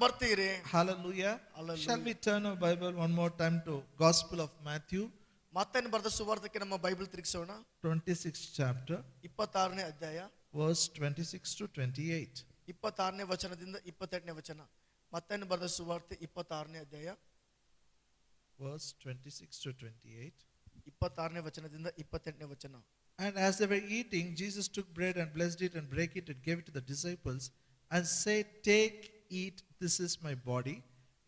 ಬರ್ತೀರಿ. Hallelujah. Hallelujah. Shall we turn our Bible one more time to Gospel of Matthew, ಮತ್ತೇನು ಬರೆದ ಸುವಾರ್ತೆಗೆ ನಮ್ಮ Bible ತಿರುಗಿಸೋಣ. 26th chapter, 26ನೇ ಅಧ್ಯಾಯ, verse 26 to 28. 26ನೇ ವಚನದಿಂದ 28ನೇ ವಚನ. ಮತ್ತೇನು ಬರೆದ ಸುವಾರ್ತೆ 26ನೇ ಅಧ್ಯಾಯ, Verse 26 to 28. 26ನೇ ವಚನದಿಂದ 28ನೇ ವಚನ. And as they were eating, Jesus took bread and blessed it and brake it and gave it to the disciples and said, "Take, eat, this is my body."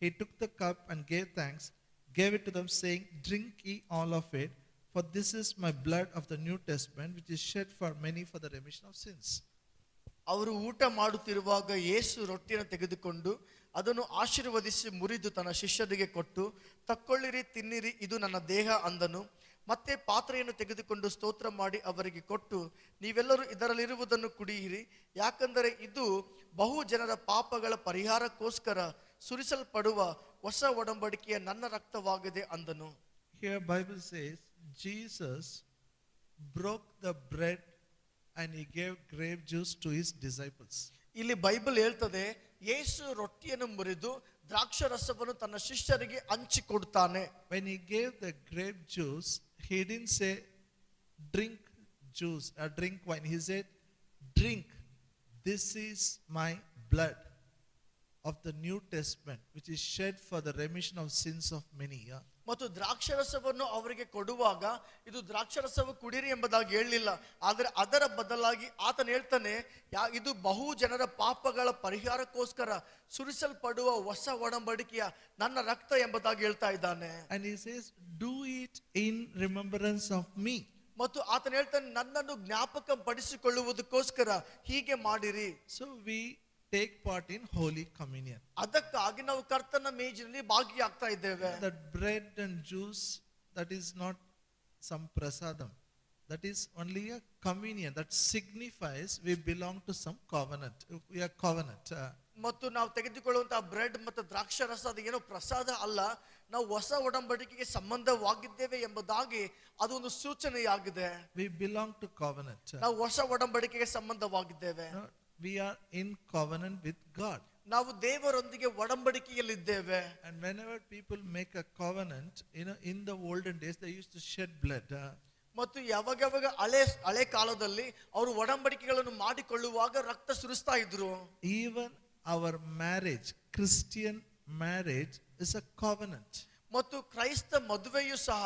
He took the cup and gave thanks, gave it to them, saying, "Drink ye all of it, for this is my blood of the New Testament, which is shed for many for the remission of sins." ಅವರು ಊಟ ಮಾಡುತ್ತಿರುವಾಗ ಯೇಸು ರೊಟ್ಟಿಯನ್ನು ತೆಗೆದುಕೊಂಡು ಅದನ್ನು ಆಶೀರ್ವದಿಸಿ ಮುರಿದು ತನ್ನ ಶಿಷ್ಯರಿಗೆ ಕೊಟ್ಟು, ತಕ್ಕೊಳ್ಳಿರಿ, ತಿನ್ನಿರಿ, ಇದು ನನ್ನ ದೇಹ ಅಂದನು. ಮತ್ತೆ ಪಾತ್ರೆಯನ್ನು ತೆಗೆದುಕೊಂಡು ಸ್ತೋತ್ರ ಮಾಡಿ ಅವರಿಗೆ ಕೊಟ್ಟು, ನೀವೆಲ್ಲರೂ ಇದರಲ್ಲಿರುವುದನ್ನು ಕುಡಿಯಿರಿ, ಯಾಕಂದರೆ ಇದು ಬಹು ಜನರ ಪಾಪಗಳ ಪರಿಹಾರಕ್ಕೋಸ್ಕರ ಸುರಿಸಲ್ಪಡುವ ಹೊಸ ಒಡಂಬಡಿಕೆಯ ನನ್ನ ರಕ್ತವಾಗಿದೆ ಅಂದನು. Here Bible says Jesus broke the bread and he gave grape juice to his disciples. ಇಲ್ಲಿ ಬೈಬಲ್ ಹೇಳ್ತದೆ, ಯೇಸು ರೊಟ್ಟಿಯನ್ನು ಮುರಿದು ದ್ರಾಕ್ಷರಸವನ್ನು ತನ್ನ ಶಿಷ್ಯರಿಗೆ ಹಂಚಿಕೊಡ್ತಾನೆ. When he gave the grape juice, he didn't say drink juice or drink wine. He said, drink, this is my blood of the New Testament, which is shed for the remission of sins of many. ಮತ್ತು ದ್ರಾಕ್ಷರಸವನ್ನು ಅವರಿಗೆ ಕೊಡುವಾಗ ಇದು ದ್ರಾಕ್ಷರಸವು ಕುಡಿರಿ ಎಂಬುದಾಗಿ ಹೇಳಲಿಲ್ಲ, ಆದರೆ ಅದರ ಬದಲಾಗಿ ಆತನು ಹೇಳ್ತಾನೆ, ಇದು ಬಹು ಜನರ ಪಾಪಗಳ ಪರಿಹಾರಕ್ಕೋಸ್ಕರ ಸುರಿಸಲ್ಪಡುವ ಹೊಸ ಒಡಂಬಡಿಕೆಯ ನನ್ನ ರಕ್ತ ಎಂಬುದಾಗಿ ಹೇಳ್ತಾ ಇದ್ದಾನೆ. And he says, do it in remembrance of me. ಮತ್ತು ಆತನು ಹೇಳ್ತಾನೆ, ನನ್ನನ್ನು ಜ್ಞಾಪಕ ಪಡಿಸಿಕೊಳ್ಳುವುದಕ್ಕೋಸ್ಕರ ಹೀಗೆ ಮಾಡಿರಿ. So we take part in Holy Communion. ಅದಕ್ಕಾಗಿ ನಾವು ಕರ್ತನ ಮೇಜಿನಲ್ಲಿ ಭಾಗಿಯಾಗ್ತಾ ಇದ್ದೇವೆ. That bread and juice, that is not some prasadam. That is only a communion. That signifies we belong to some covenant. We are covenant. ಮತ್ತು ನಾವು ತೆಗೆದುಕೊಳ್ಳುವಂತಹ bread ಮತ್ತು ದ್ರಾಕ್ಷರಸ ಅದು ಏನೋ ಪ್ರಸಾದ ಅಲ್ಲ, ನಾವು ಹೊಸ ಒಡಂಬಡಿಕೆಗೆ ಸಂಬಂಧವಾಗಿದ್ದೇವೆ ಎಂಬುದಾಗಿ ಅದೊಂದು ಸೂಚನೆಯಾಗಿದೆ. We belong to covenant. ನಾವು ಹೊಸ ಒಡಂಬಡಿಕೆಗೆ ಸಂಬಂಧವಾಗಿದ್ದೇವೆ. We are in covenant with God. ನಾವು ದೇವರೊಂದಿಗೆ ಒಡಂಬಡಿಕೆಯಲ್ಲಿದ್ದೇವೆ. And whenever people make a covenant, in the olden days they used to shed blood. ಮತ್ತು ಯಾವಾಗ ಹಳೆ ಕಾಲದಲ್ಲಿ ಅವರು ಒಡಂಬಡಿಕೆಗಳನ್ನು ಮಾಡಿಕೊಳ್ಳುವಾಗ ರಕ್ತ ಸುರಿಸ್ತಾ ಇದ್ರು. Even our marriage, Christian marriage, is a covenant. ಮತ್ತು ಕ್ರೈಸ್ತ ಮದುವೆಯೂ ಸಹ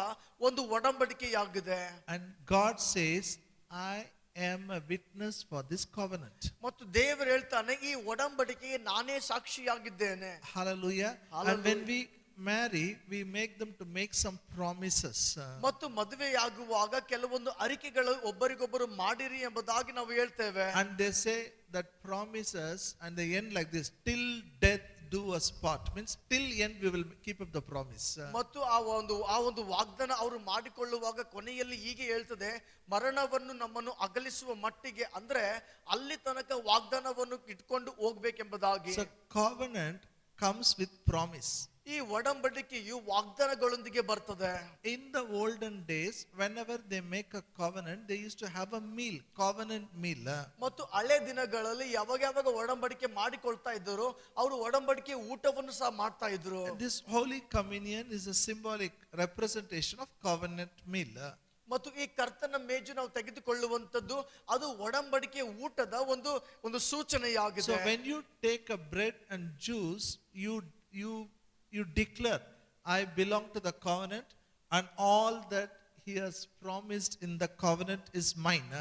ಒಂದು ಒಡಂಬಡಿಕೆಯಾಗಿದೆ. And God says, I am a witness for this covenant. ಮತ್ತು ದೇವರು ಹೇಳ್ತಾನೆ, ಈ ಒಡಂಬಡಿಕೆಗೆ ನಾನೇ ಸಾಕ್ಷಿಯಾಗಿದ್ದೇನೆ. Hallelujah. And when we marry, we make them to make some promises. ಮತ್ತು ಮದುವೆಯಾಗುವಾಗ ಕೆಲವೊಂದು ಅರಿಕೆಗಳು ಒಬ್ಬರಿಗೊಬ್ಬರು ಮಾಡಿರಿ ಎಂಬುದಾಗಿ ನಾವು ಹೇಳ್ತೇವೆ. And they say that promises, and they end like this: till death do us part. Means till end we will keep up the promise. ಮತ್ತು ಆ ಒಂದು ವಾಗ್ದಾನ ಅವರು ಮಾಡಿಕೊಳ್ಳುವಾಗ ಕೊನೆಯಲ್ಲಿ ಹೀಗೆ ಹೇಳ್ತದೆ, ಮರಣವನ್ನು ನಮ್ಮನ್ನು ಅಗಲಿಸುವ ಮಟ್ಟಿಗೆ, ಅಂದ್ರೆ ಅಲ್ಲಿ ತನಕ ವಾಗ್ದಾನವನ್ನು ಇಟ್ಕೊಂಡು ಹೋಗ್ಬೇಕೆಂಬುದಾಗಿ. So covenant comes with promise. ಈ ಒಡಂಬಡಿಕೆಯು ವಾಗ್ದಾನಗಳೊಂದಿಗೆ ಬರ್ತದೆ. In the olden days, whenever they make a covenant, they used to have a meal, covenant meal. ಮತ್ತು ಹಳೆ ದಿನಗಳಲ್ಲಿ ಯಾವಾಗ ಒಡಂಬಡಿಕೆ ಮಾಡಿಕೊಳ್ತಾ ಇದ್ದರು, ಅವರು ಒಡಂಬಡಿಕೆ ಊಟವನ್ನು ಸಹ ಮಾಡ್ತಾ ಇದ್ರು. This Holy Communion is a symbolic representation of covenant meal. ಮತ್ತು ಈ ಕರ್ತನ ಮೇಜು ನಾವು ತೆಗೆದುಕೊಳ್ಳುವಂತದ್ದು ಅದು ಒಡಂಬಡಿಕೆ ಊಟದ ಒಂದು ಸೂಚನೆಯಾಗಿದೆ. So when you take a bread and juice, you declare, I belong to the covenant, and all that he has promised in the covenant is mine.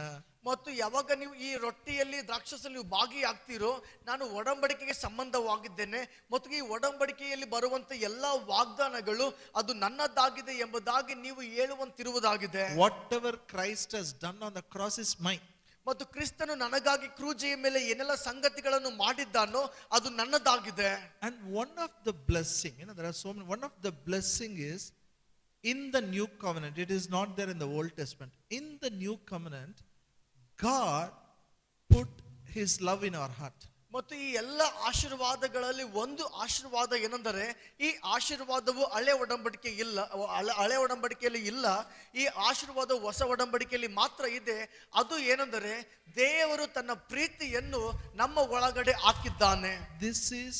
ಮತ್ತು ಯಾವಾಗ ನೀವು ಈ ರೊಟ್ಟಿಯಲ್ಲಿ ದ್ರಾಕ್ಷಸಲ್ಲಿ ನೀವು ಭಾಗಿಯಾಗ್ತೀರೋ, ನಾನು ಒಡಂಬಡಿಕೆಗೆ ಸಂಬಂಧವಾಗಿದ್ದೇನೆ ಮತ್ತು ಈ ಒಡಂಬಡಿಕೆಯಲ್ಲಿ ಬರುವಂತ ಎಲ್ಲಾ ವಾಗ್ದಾನಗಳು ಅದು ನನ್ನದಾಗಿದೆ ಎಂಬುದಾಗಿ ನೀವು ಹೇಳುವಂತಿರುವುದಾಗಿದೆ. Whatever Christ has done on the cross is mine. ಮತ್ತು ಕ್ರಿಸ್ತನು ನನಗಾಗಿ ಕ್ರೂಜೆಯ ಮೇಲೆ ಏನೆಲ್ಲ ಸಂಗತಿಗಳನ್ನು ಮಾಡಿದ್ದಾನೋ ಅದು ನನ್ನದಾಗಿದೆ. And one of the blessing, there are so many. One of the blessing is in the new covenant. It is not there in the Old Testament. In the new covenant, God put his love in our heart. ಮತ್ತು ಈ ಎಲ್ಲ ಆಶೀರ್ವಾದಗಳಲ್ಲಿ ಒಂದು ಆಶೀರ್ವಾದ ಏನೆಂದರೆ, ಈ ಆಶೀರ್ವಾದವು ಹಳೆ ಒಡಂಬಡಿಕೆಯಲ್ಲಿ ಇಲ್ಲ, ಈ ಆಶೀರ್ವಾದ ಹೊಸ ಒಡಂಬಡಿಕೆಯಲ್ಲಿ ಮಾತ್ರ ಇದೆ. ಅದು ಏನೆಂದರೆ, ದೇವರು ತನ್ನ ಪ್ರೀತಿಯನ್ನು ನಮ್ಮ ಒಳಗಡೆ ಹಾಕಿದ್ದಾನೆ. This is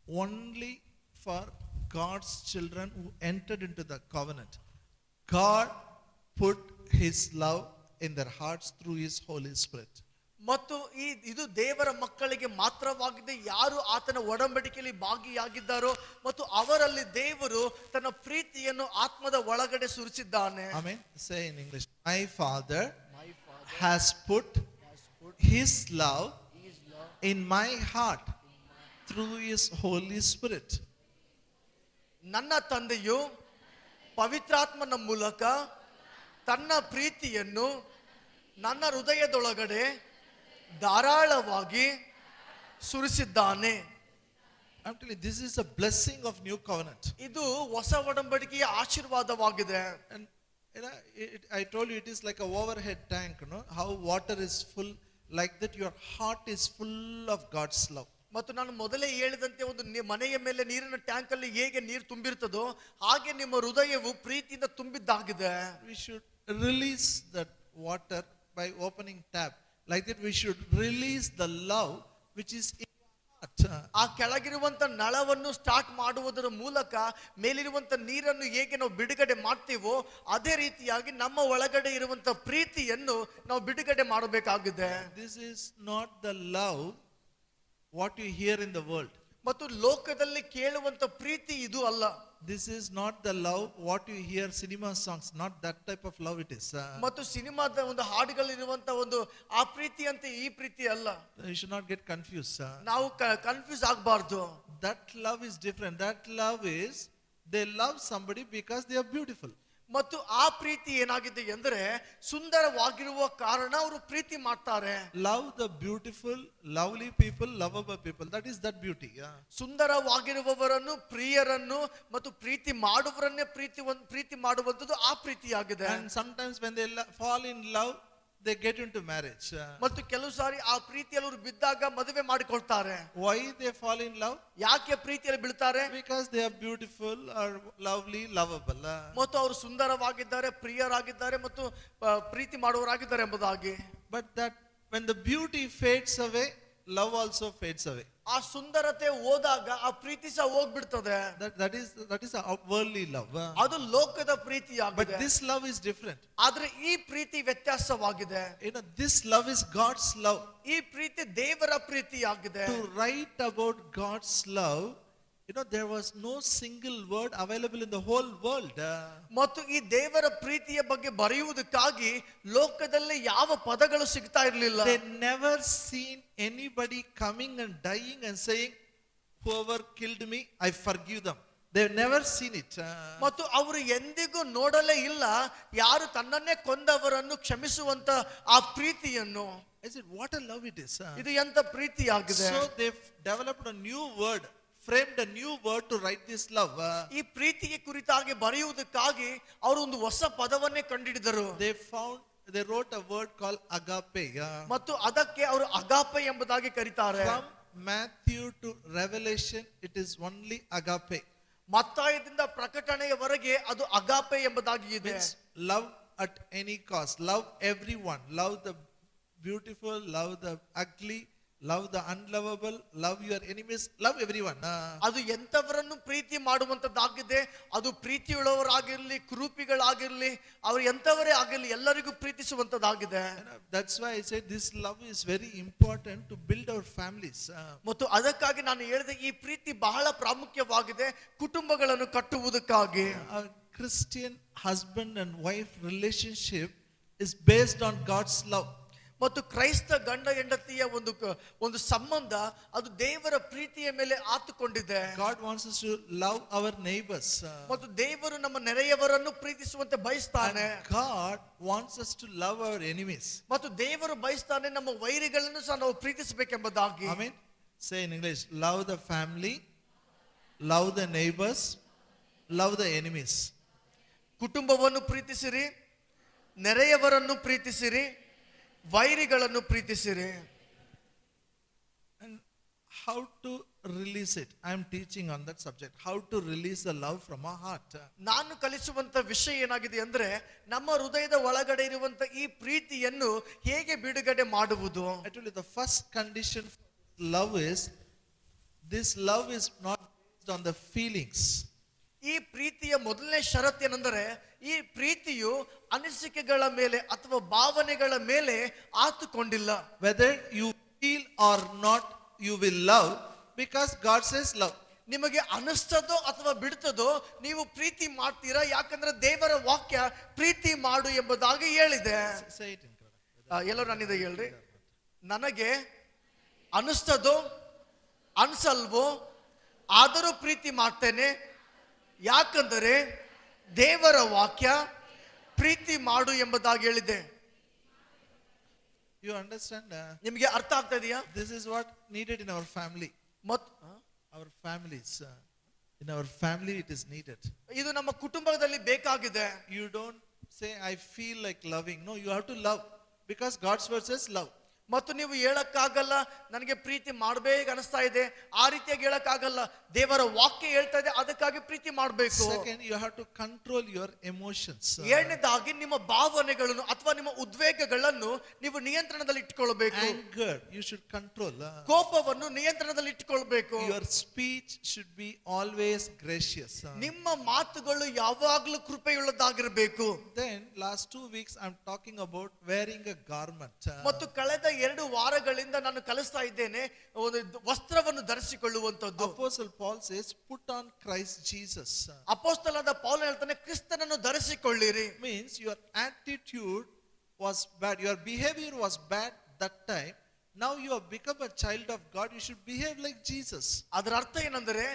only for God's children who entered into the covenant. God put his love in their hearts through his Holy Spirit. ಮತ್ತು ಇದು ದೇವರ ಮಕ್ಕಳಿಗೆ ಮಾತ್ರವಾಗಿದೆ, ಯಾರು ಆತನ ಒಡಂಬಡಿಕೆಯಲ್ಲಿ ಭಾಗಿಯಾಗಿದ್ದಾರೋ ಮತ್ತು ಅವರಲ್ಲಿ ದೇವರು ತನ್ನ ಪ್ರೀತಿಯನ್ನು ಆತ್ಮದ ಒಳಗಡೆ ಸುರಿಸಿದ್ದಾನೆ. Amen. Say in English, my Father has put his love in my heart through his Holy Spirit. ನನ್ನ ತಂದೆಯು ಪವಿತ್ರಾತ್ಮನ ಮೂಲಕ ತನ್ನ ಪ್ರೀತಿಯನ್ನು ನನ್ನ ಹೃದಯದೊಳಗಡೆ ಧಾರಾಳವಾಗಿ ಸುರಿಸಿದ್ದಾನೆ. I'm telling you, this is a blessing of new covenant. ಇದು ಹೊಸ ಒಡಂಬಡಿಕೆಯ ಆಶೀರ್ವಾದವಾಗಿದೆ. And you know, I told you it is like a overhead tank, you know, how water is full, like that your heart is full of God's love. ಮತ್ತು ನಾನು ಮೊದಲೇ ಹೇಳಿದಂತೆ ಒಂದು ಮನೆಯ ಮೇಲೆ ನೀರಿನ ಟ್ಯಾಂಕ್ ಅಲ್ಲಿ ಹೇಗೆ ನೀರು ತುಂಬಿರ್ತದೋ ಹಾಗೆ ನಿಮ್ಮ ಹೃದಯವು ಪ್ರೀತಿಯಿಂದ ತುಂಬಿದ್ದಾಗಿದೆ. We should release that water by opening tap. Like that we should release the love which is in our heart. ಆ ಕೆಳಗಿರುವಂತ ನಳವನ್ನು ಸ್ಟಾರ್ಟ್ ಮಾಡುವುದರ ಮೂಲಕ ಮೇಲಿರುವಂತ ನೀರನ್ನು ಹೇಗೆ ನಾವು ಬಿಡುಗಡೆ ಮಾಡ್ತೀವೋ ಅದೇ ರೀತಿಯಾಗಿ ನಮ್ಮ ಒಳಗಡೆ ಇರುವಂತ ಪ್ರೀತಿಯನ್ನು ನಾವು ಬಿಡುಗಡೆ ಮಾಡಬೇಕಾಗಿದೆ. This is not the love what you hear in the world. ಮತ್ತು ಲೋಕದಲ್ಲಿ ಕೇಳುವಂತ ಪ್ರೀತಿ ಇದು ಅಲ್ಲ. This is not the love what you hear cinema songs, not that type of love it is. ಮತ್ತು ಸಿನಿಮಾದ ಒಂದು ಹಾಡುಗಳಿರುವಂತ ಒಂದು ಆ ಪ್ರೀತಿ ಅಂತ ಈ ಪ್ರೀತಿ ಅಲ್ಲ. You should not get confused. ನಾವು ಕನ್ಫ್ಯೂಸ್ ಆಗಬಾರ್ದು. That love is different. That love is they love somebody because they are beautiful. ಮತ್ತು ಆ ಪ್ರೀತಿ ಏನಾಗಿದೆ ಎಂದರೆ ಸುಂದರವಾಗಿರುವ ಕಾರಣ ಅವರು ಪ್ರೀತಿ ಮಾಡ್ತಾರೆ. Love the beautiful, lovely people, lovable people. That is that beauty. ಸುಂದರವಾಗಿರುವವರನ್ನು, ಪ್ರಿಯರನ್ನು ಮತ್ತು ಪ್ರೀತಿ ಮಾಡುವವರನ್ನೇ ಪ್ರೀತಿ ಮಾಡುವಂತದ್ದು ಆ ಪ್ರೀತಿಯಾಗಿದೆ. And sometimes when they fall in love, they get into marriage. ಮತ್ತು ಕೆಲವು ಸಾರಿ ಆ ಪ್ರೀತಿಯಲ್ಲಿ ಅವರು ಬಿದ್ದಾಗ ಮದುವೆ ಮಾಡಿಕೊಳ್ತಾರೆ. Why they fall in love? ಯಾಕೆ ಪ್ರೀತಿಯಲ್ಲಿ ಬೀಳ್ತಾರೆ? Because they are beautiful or lovely, lovable. ಮತ್ತು ಅವರು ಸುಂದರವಾಗಿದ್ದಾರೆ, ಪ್ರಿಯರಾಗಿದ್ದಾರೆ ಮತ್ತು ಪ್ರೀತಿ ಮಾಡುವವರಾಗಿದ್ದಾರೆ ಎಂಬುದಾಗಿ. But that when the beauty fades away, love also fades away. ಆ ಸುಂದರತೆ ಹೋದಾಗ ಆ ಪ್ರೀತಿ ಸಹ ಹೋಗ್ಬಿಡ್ತದೆ. That is a worldly love. ಅದು ಲೋಕದ ಪ್ರೀತಿಯಾಗಿದೆ. But this love is different. ಆದ್ರೆ ಈ ಪ್ರೀತಿ ವ್ಯತ್ಯಾಸವಾಗಿದೆ. You know, this love is God's love. ಈ ಪ್ರೀತಿ ದೇವರ ಪ್ರೀತಿಯಾಗಿದೆ. To write about God's love, you know, there was no single word available in the whole world. ಮತ್ತು ಈ ದೇವರ ಪ್ರೀತಿಯ ಬಗ್ಗೆ ಬರೆಯುವುದಕ್ಕಾಗಿ ಲೋಕದಲ್ಲಿ ಯಾವ ಪದಗಳು ಸಿಗ್ತಾ ಇರಲಿಲ್ಲ. They never seen anybody coming and dying and saying, whoever killed me, I forgive them. They've never seen it. ಮತ್ತು ಅವರು ಎಂದಿಗೂ ನೋಡಲೇ ಇಲ್ಲ ಯಾರು ತನ್ನನ್ನೇ ಕೊಂದವರನ್ನು ಕ್ಷಮಿಸುವಂತ ಆ ಪ್ರೀತಿಯನ್ನು. I said, what a love it is. ಇದು ಎಂತ ಪ್ರೀತಿಯಾಗಿದೆ. So they've developed a new word, framed a new word to write this love. ಈ ಪ್ರೀತಿಗೆ ಕುರಿತಾಗಿ ಬರೆಯುವುದಕ್ಕಾಗಿ ಅವರು ಒಂದು ಹೊಸ ಪದವನ್ನೇ ಕಂಡುಹಿಡಿದರು. They wrote a word called agape. ಮತ್ತು ಅದಕ್ಕೆ ಅವರು ಅಗಾಪೆ ಎಂಬುದಾಗಿ ಕರೀತಾರೆ. From Matthew to Revelation, it is only agape. ಮತ್ತಾಯದಿಂದ ಪ್ರಕಟಣೆಯವರೆಗೆ ಅದು ಅಗಾಪೆ ಎಂಬುದಾಗಿ ಇದೆ. Means love at any cost, love everyone, love the beautiful, love the ugly, love the unlovable, love your enemies, love everyone. ಅದು ಎಂತವರನ್ನು ಪ್ರೀತಿ ಮಾಡುವಂತದ್ದಾಗಿದೆ. ಅದು ಪ್ರೀತಿಯುಳ್ಳವರಾಗಿರ್ಲಿ, ಕುರೂಪಿಗಳಾಗಿರ್ಲಿ, ಅವರು ಎಂತವರೇ ಆಗಿರ್ಲಿ, ಎಲ್ಲರಿಗೂ ಪ್ರೀತಿಸುವಂತದ್ದಾಗಿದೆ. That's why I said this love is very important to build our families. ಮತ್ತು ಅದಕ್ಕಾಗಿ ನಾನು ಹೇಳಿದೆ ಈ ಪ್ರೀತಿ ಬಹಳ ಪ್ರಾಮುಖ್ಯವಾಗಿದೆ ಕುಟುಂಬಗಳನ್ನು ಕಟ್ಟುವುದಕ್ಕಾಗಿ. A Christian husband and wife relationship is based on God's love. ಮತ್ತು ಕ್ರೈಸ್ತ ಗಂಡ ಹೆಂಡತಿಯ ಒಂದು ಸಂಬಂಧ ಅದು ದೇವರ ಪ್ರೀತಿಯ ಮೇಲೆ ಆತುಕೊಂಡಿದೆ. God wants us to love our neighbors. ಮತ್ತು ದೇವರು ನಮ್ಮ ನೆರೆಯವರನ್ನು ಪ್ರೀತಿಸುವಂತೆ ಬಯಸ್ತಾನೆ. God wants us to love our enemies. ಮತ್ತು ದೇವರು ಬಯಸ್ತಾನೆ ನಮ್ಮ ವೈರಿಗಳನ್ನು ಸಹ ನಾವು ಪ್ರೀತಿಸಬೇಕೆಂಬುದಾಗಿ. Amen. Say in English, love the family, love the neighbors, love the enemies. ಕುಟುಂಬವನ್ನು ಪ್ರೀತಿಸಿರಿ, ನೆರೆಯವರನ್ನು ಪ್ರೀತಿಸಿರಿ, ವೈರಿಗಳನ್ನು ಪ್ರೀತಿಸಿರಿ. And how to release it? I am teaching on that subject. How to release the love from our heart. ನಾನು ಕಲಿಸುವಂತ ವಿಷಯ ಏನಾಗಿದೆ ಅಂದ್ರೆ ನಮ್ಮ ಹೃದಯದ ಒಳಗಡೆ ಇರುವಂತ ಈ ಪ್ರೀತಿಯನ್ನು ಹೇಗೆ ಬಿಡುಗಡೆ ಮಾಡುವುದು. Actually, the first condition for love is this love is not based on the feelings. ಈ ಪ್ರೀತಿಯ ಮೊದಲನೇ ಷರತ್ತು ಏನೆಂದರೆ ಈ ಪ್ರೀತಿಯು ಅನಿಸಿಕೆಗಳ ಮೇಲೆ ಅಥವಾ ಭಾವನೆಗಳ ಮೇಲೆ ಆತುಕೊಂಡಿಲ್ಲ. Whether you feel or not, you will love because God says love. ನಿಮಗೆ ಅನಿಸ್ತದೋ ಅಥವಾ ಬಿಡ್ತದೋ ನೀವು ಪ್ರೀತಿ ಮಾಡ್ತೀರಾ, ಯಾಕಂದ್ರೆ ದೇವರ ವಾಕ್ಯ ಪ್ರೀತಿ ಮಾಡು ಎಂಬುದಾಗಿ ಹೇಳಿದೆ. Say it in Kannada. ಎಲ್ಲರೂ ನನ್ನಿಂದ ಹೇಳ್ರಿ. ನನಗೆ ಅನಿಸ್ತದೋ ಅನ್ಸಲ್ವೋ ಆದರೂ ಪ್ರೀತಿ ಮಾಡ್ತೇನೆ, ಯಾಕಂದರೆ ದೇವರ ವಾಕ್ಯ ಪ್ರೀತಿ ಮಾಡು ಎಂಬುದಾಗಿ ಹೇಳಿದೆ. You understand? ನಿಮಗೆ ಅರ್ಥ ಆಗ್ತಾ ಇದೆಯಾ? This is what needed in our family. Our families. In our family it is needed. ಇದು ನಮ್ಮ ಕುಟುಂಬದಲ್ಲಿ ಬೇಕಾಗಿದೆ. You don't say I feel like loving. No, you have to love because God's word says love. ಮತ್ತು ನೀವು ಹೇಳಕ್ಕಾಗಲ್ಲ ನನಗೆ ಪ್ರೀತಿ ಮಾಡಬೇಕು ಅನಿಸ್ತಾ ಇದೆ, ಆ ರೀತಿಯಾಗಿ ಹೇಳಕ್ಕಾಗಲ್ಲ. ದೇವರ ವಾಕ್ಯ ಹೇಳ್ತಾ ಇದೆ, ಅದಕ್ಕಾಗಿ ಪ್ರೀತಿ ಮಾಡಬೇಕು. Second, you have to control your emotions. ಎರಡನೇದಾಗಿ ನಿಮ್ಮ ಭಾವನೆಗಳನ್ನು ಅಥವಾ ನಿಮ್ಮ ಉದ್ವೇಗಗಳನ್ನು ನೀವು ನಿಯಂತ್ರಣದಲ್ಲಿ ಇಟ್ಟುಕೊಳ್ಳಬೇಕು. Anger, you should control. ಕೋಪವನ್ನು ನಿಯಂತ್ರಣದಲ್ಲಿ ಇಟ್ಟುಕೊಳ್ಳಬೇಕು. Your speech should be always gracious. ನಿಮ್ಮ ಮಾತುಗಳು ಯಾವಾಗಲೂ ಕೃಪೆಯುಳ್ಳದಾಗಿರಬೇಕು. Then last 2 weeks I'm talking about wearing a garment. ಮತ್ತು ಕಳೆದ 2 ವಾರಗಳಿಂದ ನಾನು ಕಲಿಸ್ತಾ ಇದ್ದೇನೆ ಒಂದು ವಸ್ತ್ರವನ್ನು ಧರಿಸಿಕೊಳ್ಳುವಂತದ್ದು. Apostle Paul says put on Christ Jesus. ಅಪೊಸ್ತಲನಾದ ಪೌಲ ಹೇಳ್ತಾನೆ ಕ್ರಿಸ್ತನನ್ನು ಧರಿಸಿಕೊಳ್ಳಿರಿ. Means your attitude was bad, your behavior was bad that time. Now you have become a child of God, you should behave like Jesus. ಅದರ ಅರ್ಥ ಏನಂದ್ರೆ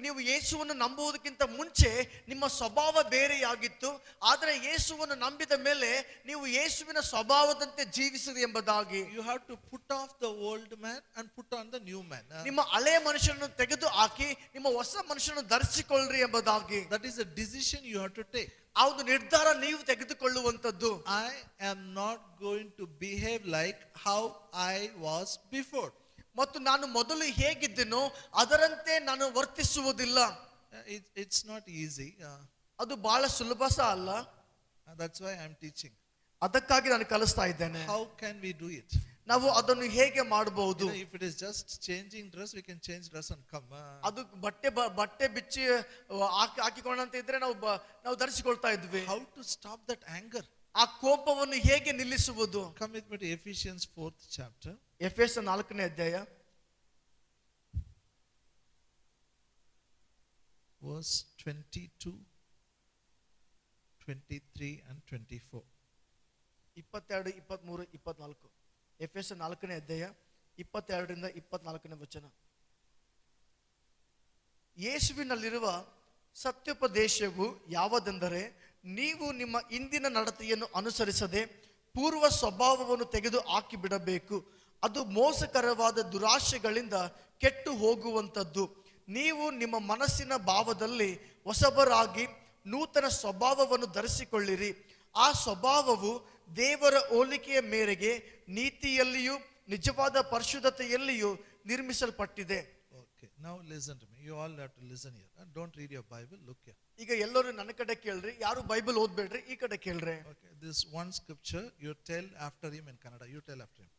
ನೀವು ಯೇಸುವನ್ನು ನಂಬುವುದಕ್ಕಿಂತ ಮುಂಚೆ ನಿಮ್ಮ ಸ್ವಭಾವ ಬೇರೆಯಾಗಿತ್ತು, ಆದರೆ ಯೇಸುವನ್ನು ನಂಬಿದ ಮೇಲೆ ನೀವು ಯೇಸುವಿನ ಸ್ವಭಾವದಂತೆ ಜೀವಿಸಿರಿ ಎಂಬುದಾಗಿ. You have to put off the old man and put on the new man. ನಿಮ್ಮ ಹಳೆಯ ಮನುಷ್ಯನನ್ನು ತೆಗೆದು ಹಾಕಿ ನಿಮ್ಮ ಹೊಸ ಮನುಷ್ಯನನ್ನು ಧರಿಸಿಕೊಳ್ಳ್ರಿ ಎಂಬುದಾಗಿ. That is a decision you have to take. ಆ ಒಂದು ನಿರ್ಧಾರ ನೀವು ತೆಗೆದುಕೊಳ್ಳುವಂತದ್ದು. I am not going to behave like how I was before. ಮತ್ತು ನಾನು ಮೊದಲು ಹೇಗಿದ್ದೆನೋ ಅದರಂತೆ ನಾನು ವರ್ತಿಸುವುದಿಲ್ಲ. It's not easy. ಅದು ಬಹಳ ಸುಲಭ ಸಹ ಅಲ್ಲ. That's why I'm teaching. ಅದಕ್ಕಾಗಿ ನಾನು ಕಲಿಸ್ತಾ ಇದ್ದೇನೆ. How can we do it? ನಾವು ಅದನ್ನು ಹೇಗೆ ಮಾಡಬಹುದು? If it is just changing dress, we can change dress and come. ಅದು ಬಟ್ಟೆ ಬಿಚ್ಚಿ ಹಾಕಿಕೊಂಡಂತ ಇದ್ರೆ ನಾವು ಧರಿಸಿಕೊಳ್ತಾ ಇದ್ವಿ. How to stop that anger? ಆ ಕೋಪವನ್ನು ಹೇಗೆ ನಿಲ್ಲಿಸುವುದು? Come with me to Ephesians 4th chapter. ಎಫೆಸ 4ನೇ ಅಧ್ಯಾಯ verse 22, 23 and 24. 22, 23, 24. ಎಫೆಸ 4ನೇ ಅಧ್ಯಾಯ 22ರಿಂದ 24ನೇ ವಚನ. ಯೇಸುವಿನಲ್ಲಿರುವ ಸತ್ಯೋಪದೇಶವು ಯಾವುದೆಂದರೆ, ನೀವು ನಿಮ್ಮ ಇಂದಿನ ನಡತೆಯನ್ನು ಅನುಸರಿಸದೆ ಪೂರ್ವ ಸ್ವಭಾವವನ್ನು ತೆಗೆದು ಹಾಕಿ ಬಿಡಬೇಕು. ಅದು ಮೋಸಕರವಾದ ದುರಾಶೆಗಳಿಂದ ಕೆಟ್ಟು ಹೋಗುವಂಥದ್ದು. ನೀವು ನಿಮ್ಮ ಮನಸ್ಸಿನ ಭಾವದಲ್ಲಿ ಹೊಸಬರಾಗಿ ನೂತನ ಸ್ವಭಾವವನ್ನು ಧರಿಸಿಕೊಳ್ಳಿರಿ. ಆ ಸ್ವಭಾವವು ದೇವರ ಹೋಲಿಕೆಯ ಮೇರೆಗೆ ನೀತಿಯಲ್ಲಿಯೂ ನಿಜವಾದ ಪರಿಶುದ್ಧತೆಯಲ್ಲಿಯೂ ನಿರ್ಮಿಸಲ್ಪಟ್ಟಿದೆ. Okay, now listen to me. You all have to listen here. Don't read your Bible. Look here. ಈಗ ಎಲ್ಲರೂ ನನ್ನ ಕಡೆ ಕೇಳ್ರಿ, ಯಾರು ಬೈಬಲ್ ಓದ್ಬೇಡ್ರಿ, ಈ ಕಡೆ ಕೇಳ್ರಿ. Okay, this one scripture you tell after him in Kannada. You tell after him.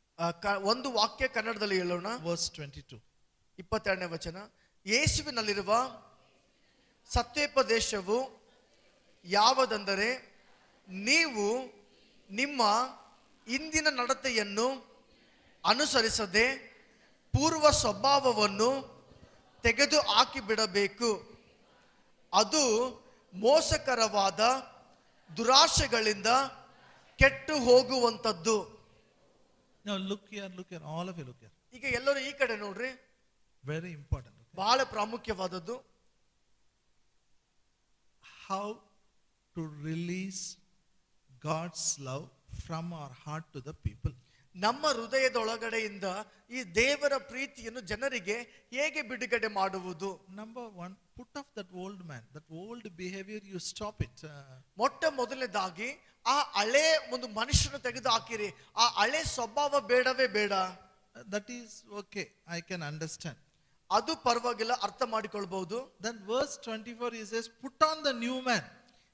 ಒಂದು ವಾಕ್ಯ ಕನ್ನಡದಲ್ಲಿ ಹೇಳೋಣ. Verse 22. 22ನೇ ವಚನ. ಯೇಸುವಿನಲ್ಲಿರುವ ಸತ್ಯೋಪದೇಶವು ಯಾವುದೆಂದರೆ, ನೀವು ನಿಮ್ಮ ಇಂದಿನ ನಡತೆಯನ್ನು ಅನುಸರಿಸದೆ ಪೂರ್ವ ಸ್ವಭಾವವನ್ನು ತೆಗೆದು ಹಾಕಿ ಬಿಡಬೇಕು. ಅದು ಮೋಸಕರವಾದ ದುರಾಶೆಗಳಿಂದ ಕೆಟ್ಟು ಹೋಗುವಂಥದ್ದು. Now look here, all of you look here. ಈಗ ಎಲ್ಲರೂ ಈ ಕಡೆ ನೋಡ್ರಿ. Very important. Okay? ಬಹಳ ಪ್ರಾಮುಖ್ಯವಾದದ್ದು. How to release God's love from our heart to the people. ನಮ್ಮ ಹೃದಯದೊಳಗಡೆಯಿಂದ ಈ ದೇವರ ಪ್ರೀತಿಯನ್ನು ಜನರಿಗೆ ಹೇಗೆ ಬಿಡುಗಡೆ ಮಾಡುವುದು? Number one, put off that old man, that old behavior, you stop it. ಮೊಟ್ಟ ಮೊದಲನೇದಾಗಿ ಆ ಹಳೆ ಒಂದು ಮನುಷ್ಯನ ತೆಗೆದು ಹಾಕಿರಿ. ಆ ಹಳೆ ಸ್ವಭಾವ ಬೇಡವೇ ಬೇಡ. That is okay, I can understand. ಅದು ಪರವಾಗಿಲ್ಲ, ಅರ್ಥ ಮಾಡಿಕೊಳ್ಬಹುದು. Then verse 24 he says, put on the new man,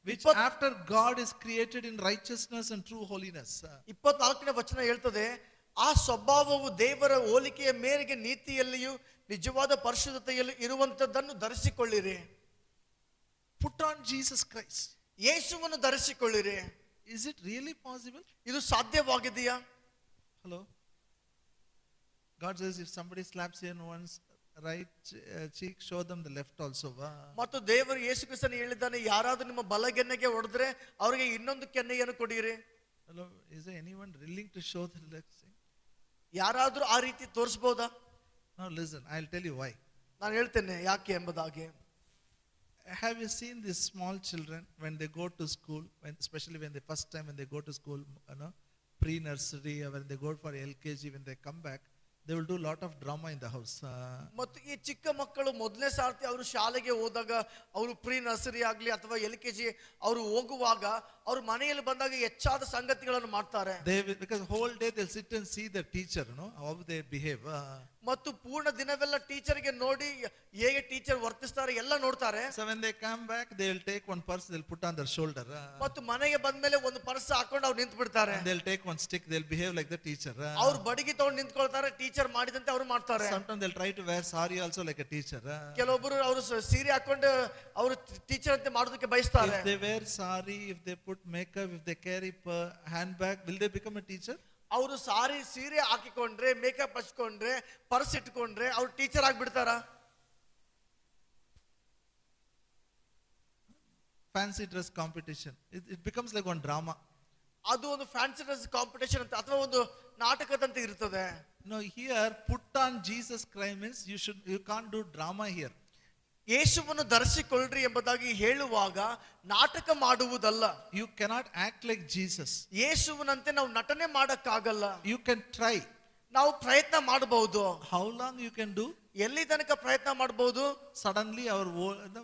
which after God is created in righteousness and true holiness. 24ನೇ ವಚನ ಹೇಳ್ತದೆ, ಆ ಸ್ವಭಾವವು ದೇವರ ಹೋಲಿಕೆಯ ಮೇರೆಗೆ ನೀತಿಯಲ್ಲಿಯೂ ನಿಜವಾದ ಪರಿಶುದ್ಧತೆಯಲ್ಲಿ ಇರುವಂತದ್ದನ್ನು ಧರಿಸಿಕೊಳ್ಳಿರಿ. Put on Jesus Christ. ಯೇಸುವನ್ನು ಧರಿಸಿಕೊಳ್ಳಿರಿ. Is it really possible? ಇದು ಸಾಧ್ಯವಾಗಿದೆಯಾ? Hello? God says if somebody slaps you in one's right cheek, show them the left also. ಮತ್ತು ದೇವರು ಯೇಸು ಕ್ರಿಸ್ತನು ಹೇಳಿದ್ದಾನೆ, ಯಾರಾದ್ರೂ ನಿಮ್ಮ ಬಲಗೆನ್ನೆಗೆ ಹೊಡೆದ್ರೆ ಅವರಿಗೆ ಇನ್ನೊಂದು ಕೆನ್ನೆಯನ್ನು ಕೊಡಿರಿ. Hello? Is there anyone willing to show the left cheek? ಯಾರಾದ್ರೂ ಆ ರೀತಿ ತೋರಿಸಬಹುದಾ? Now listen, I'll tell you why. ನಾನು ಹೇಳ್ತೇನೆ ಯಾಕೆ ಎಂಬುದಾಗಿ. Have you seen these small children when they go to school, especially when the first time when they go to school, pre-nursery, or when they go for LKG, when they come back, they will do a lot of drama in the house. ಮತ್ತು ಈ ಚಿಕ್ಕ ಮಕ್ಕಳು ಮೊದಲನೇ ಸಾರ್ತಿ ಅವರು ಶಾಲೆಗೆ ಹೋದಾಗ, ಅವರು pre nursery ಆಗಲಿ ಅಥವಾ LKG ಅವರು ಹೋಗುವಾಗ ಅವರು ಮನೆಯಲ್ಲಿ ಬಂದಾಗ ಹೆಚ್ಚಾದ ಸಂಗತಿಗಳನ್ನು ಮಾಡ್ತಾರೆ. Because whole day they'll sit and see the teacher, how they behave. ಮತ್ತು ಪೂರ್ಣ ದಿನವೆಲ್ಲ ಟೀಚರ್ಗೆ ನೋಡಿ ಹೇಗೆ ಟೀಚರ್ ವರ್ತಿಸ್ತಾರೆ ಎಲ್ಲ ನೋಡ್ತಾರೆ. So when they come back, they will take one purse, they'll put on their shoulder. ಮತ್ತು ಮನೆಗೆ ಬಂದ್ಮೇಲೆ ಒಂದು ಪರ್ಸ್ ಹಾಕೊಂಡು ಅವ್ರು ನಿಂತು ಬಿಡ್ತಾರೆ. And they'll take one stick, they'll behave like the teacher. ಅವ್ರು ಬಡಿಗೆ ತಗೊಂಡು ನಿಂತ್ಕೊಳ್ತಾರೆ, ಟೀಚರ್ ಮಾಡಿದಂತೆ ಅವ್ರು ಮಾಡ್ತಾರೆ. Sometimes they'll try to wear sari also like a teacher. ಕೆಲವೊಬ್ಬರು ಅವರು ಸೀರೆ ಹಾಕೊಂಡು ಅವರು ಟೀಚರ್ ಅಂತೆ ಮಾಡೋದಕ್ಕೆ ಬಯಸ್ತಾರೆ. If they wear sari, if they put makeup, if they carry handbag, will they become a teacher? ಅವರು ಸೀರೆ ಹಾಕಿಕೊಂಡ್ರೆ, ಮೇಕಪ್ ಹಚ್ಕೊಂಡ್ರೆ, ಪರ್ಸ್ ಇಟ್ಕೊಂಡ್ರೆ ಅವ್ರು teacher ಆಗ್ಬಿಡ್ತಾರ? Fancy dress competition, it becomes like one drama. ಅದು ಒಂದು ಫ್ಯಾನ್ಸಿ ಡ್ರೆಸ್ ಕಾಂಪಿಟೇಷನ್ ಅಂತ ಅಥವಾ ಒಂದು ನಾಟಕದಂತೆ ಇರ್ತದೆ. No, here put on Jesus Christ means you can't do drama here. ಯೇಸುವನ್ನು ಧರಿಸಿಕೊಳ್ಳ್ರಿ ಎಂಬುದಾಗಿ ಹೇಳುವಾಗ ನಾಟಕ ಮಾಡುವುದಲ್ಲ. You cannot act like Jesus. ಯೇಸುವಿನಂತೆ ನಾವು ನಟನೆ ಮಾಡಕ್ಕಾಗಲ್ಲ. You can try. ನಾವು ಪ್ರಯತ್ನ ಮಾಡಬಹುದು. How long you can do? ಎಲ್ಲಿ ತನಕ ಪ್ರಯತ್ನ ಮಾಡಬಹುದು? Suddenly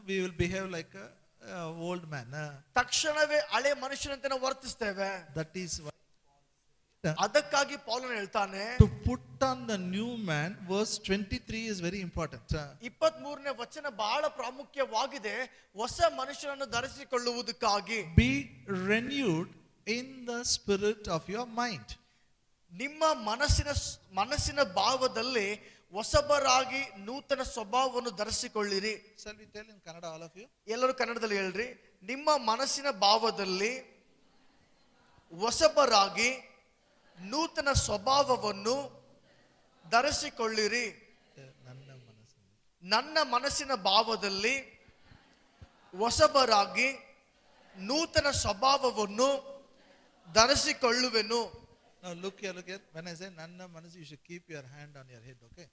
we will behave like a old man. ತಕ್ಷಣವೇ ಹಳೆ ಮನುಷ್ಯನಂತೆ ನಾವು ವರ್ತಿಸ್ತೇವೆ. That is why ಅದಕ್ಕಾಗಿ ಪೌಲನು ಹೇಳ್ತಾನೆ, to put on the new man, verse 23 is very important. 23ನೇ ವಚನ ಬಹಳ ಪ್ರಾಮುಖ್ಯವಾಗಿದೆ. ಹೊಸ ಮನುಷ್ಯನನ್ನು ಧರಿಸಿಕೊಳ್ಳುವುದಕ್ಕಾಗಿ Be renewed in the spirit of your mind. ನಿಮ್ಮ ಮನಸ್ಸಿನ ಭಾವದಲ್ಲಿ ಹೊಸಬರಾಗಿ ನೂತನ ಸ್ವಭಾವವನ್ನು ಧರಿಸಿಕೊಳ್ಳಿರಿ. Shall we tell in Kannada, all of you? ಎಲ್ಲರೂ ಕನ್ನಡದಲ್ಲಿ ಹೇಳ್ರಿ. ನಿಮ್ಮ ಮನಸ್ಸಿನ ಭಾವದಲ್ಲಿ ಹೊಸಬರಾಗಿ ನೂತನ ಸ್ವಭಾವವನ್ನು ಧರಿಸಿಕೊಳ್ಳಿರಿ. ನನ್ನ ಮನಸ್ಸಿನ ಭಾವದಲ್ಲಿ ಹೊಸಬರಾಗಿ ನೂತನ ಸ್ವಭಾವವನ್ನು ಧರಿಸಿಕೊಳ್ಳುವೆನು. Now look here. When I say nanna manasu, you should keep your hand on your head, okay?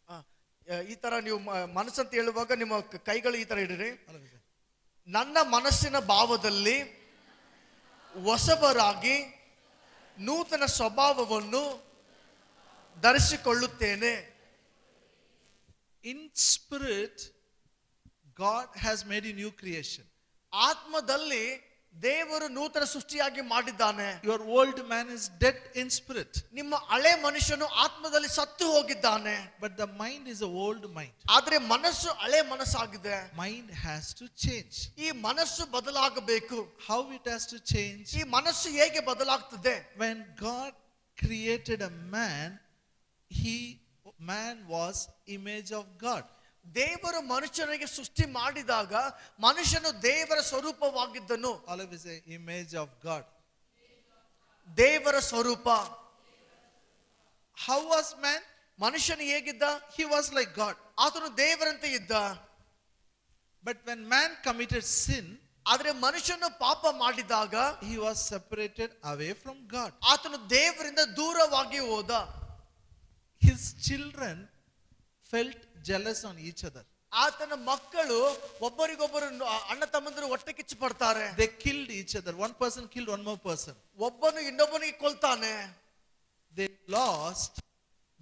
ಈ ತರ ನೀವು ಮನಸ್ಸಂತ ಹೇಳುವಾಗ ನಿಮ್ಮ ಕೈಗಳು ಈ ತರ ಇಡಿರಿ. All of you say. ನನ್ನ ಮನಸ್ಸಿನ ಭಾವದಲ್ಲಿ ಹೊಸಬರಾಗಿ ನೂತನ ಸ್ವಭಾವವನ್ನು ಧರಿಸಿಕೊಳ್ಳುತ್ತೇನೆ. In spirit, God has made a new creation. ಆತ್ಮದಲ್ಲಿ ದೇವರು ನೂತನ ಸೃಷ್ಟಿಯಾಗಿ ಮಾಡಿದ್ದಾನೆ. Your old man is dead in spirit. ನಿಮ್ಮ ಹಳೆ ಮನುಷ್ಯನು ಆತ್ಮದಲ್ಲಿ ಸತ್ತು ಹೋಗಿದ್ದಾನೆ. But the mind is an old mind. ಆದ್ರೆ ಮನಸ್ಸು ಹಳೆ ಮನಸ್ಸಾಗಿದೆ. Mind has to change. ಈ ಮನಸ್ಸು ಬದಲಾಗಬೇಕು. How it has to change? ಈ ಮನಸ್ಸು ಹೇಗೆ ಬದಲಾಗ್ತದೆ? When God created a man, man was image of God. ದೇವರು ಮನುಷ್ಯನಿಗೆ ಸೃಷ್ಟಿ ಮಾಡಿದಾಗ ಮನುಷ್ಯನು ದೇವರ ಸ್ವರೂಪವಾಗಿದ್ದನು. All of you say image of God. ದೇವರ ಸ್ವರೂಪ. How was man? ಮನುಷ್ಯನು ಹೇಗಿದ್ದ? He was like God. ಆತನು ದೇವರಂತೆ ಇದ್ದ. But when man committed sin, ಆದ್ರೆ ಮನುಷ್ಯನು ಪಾಪ ಮಾಡಿದಾಗ he was separated away from God. ಆತನು ದೇವರಿಂದ ದೂರವಾಗಿ ಹೋದ. His children felt jealous on each other. ಆತನ ಮಕ್ಕಳು ಒಬ್ಬರಿಗೊಬ್ಬರು ಅಣ್ಣ ತಮ್ಮಂದಿರು ಹೊಟ್ಟೆ ಕಿಚ್ಚು ಪಡ್ತಾರೆ. They killed each other. One person killed one more person. ಒಬ್ಬನು ಇನ್ನೊಬ್ಬನಿಗೆ ಕೊಲ್ತಾನೆ. They lost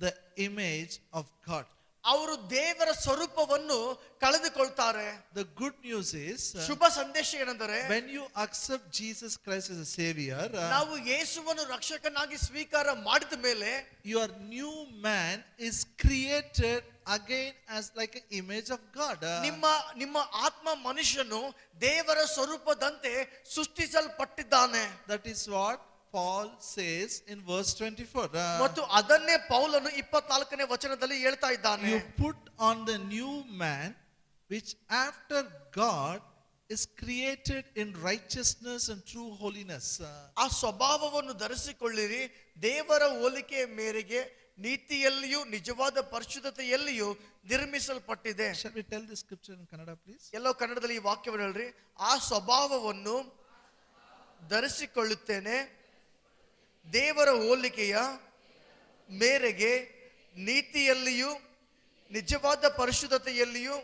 the image of God. ಅವರು ದೇವರ ಸ್ವರೂಪವನ್ನು ಕಳೆದುಕೊಳ್ತಾರೆ. The good news is, ಶುಭ ಸಂದೇಶ ಏನೆಂದರೆ, when you accept Jesus Christ as a savior, ನಾವು ಯೇಸುವನ್ನು ರಕ್ಷಕನಾಗಿ ಸ್ವೀಕಾರ ಮಾಡಿದ ಮೇಲೆ your new man is created again as like an image of God. ನಿಮ್ಮ ಆತ್ಮ ಮನುಷ್ಯನು ದೇವರ ಸ್ವರೂಪದಂತೆ ಸೃಷ್ಟಿಸಲ್ಪಟ್ಟಿದ್ದಾನೆ. That is what Paul says in verse 24. ಮತ್ತು ಅದನ್ನೇ ಪೌಲನು 24ನೇ ವಚನದಲ್ಲಿ ಹೇಳ್ತಾ ಇದ್ದಾನೆ. You put on the new man, which after God is created in righteousness and true holiness. ಆ ಸ್ವಭಾವವನ್ನು ಧರಿಸಿಕೊಳ್ಳಿರಿ, ದೇವರ ಹೋಲಿಕೆಯ ಮೇರೆಗೆ ನೀತಿಯಲ್ಲಿಯೂ ನಿಜವಾದ ಪರಿಶುದ್ಧತೆಯಲ್ಲಿಯೂ ನಿರ್ಮಿಸಲ್ಪಟ್ಟಿದೆ. Shall we tell this scripture in Kannada, please? ಎಲ್ಲೋ ಕನ್ನಡದಲ್ಲಿ ಈ ವಾಕ್ಯವನ್ನು ಹೇಳ್ರಿ. ಆ ಸ್ವಭಾವವನ್ನು ಧರಿಸಿಕೊಳ್ಳುತ್ತೇನೆ, ದೇವರ ಹೋಲಿಕೆಯ ಮೇರೆಗೆ ನೀತಿಯಲ್ಲಿಯೂ ನಿಜವಾದ ಪರಿಶುದ್ಧತೆಯಲ್ಲಿಯೂ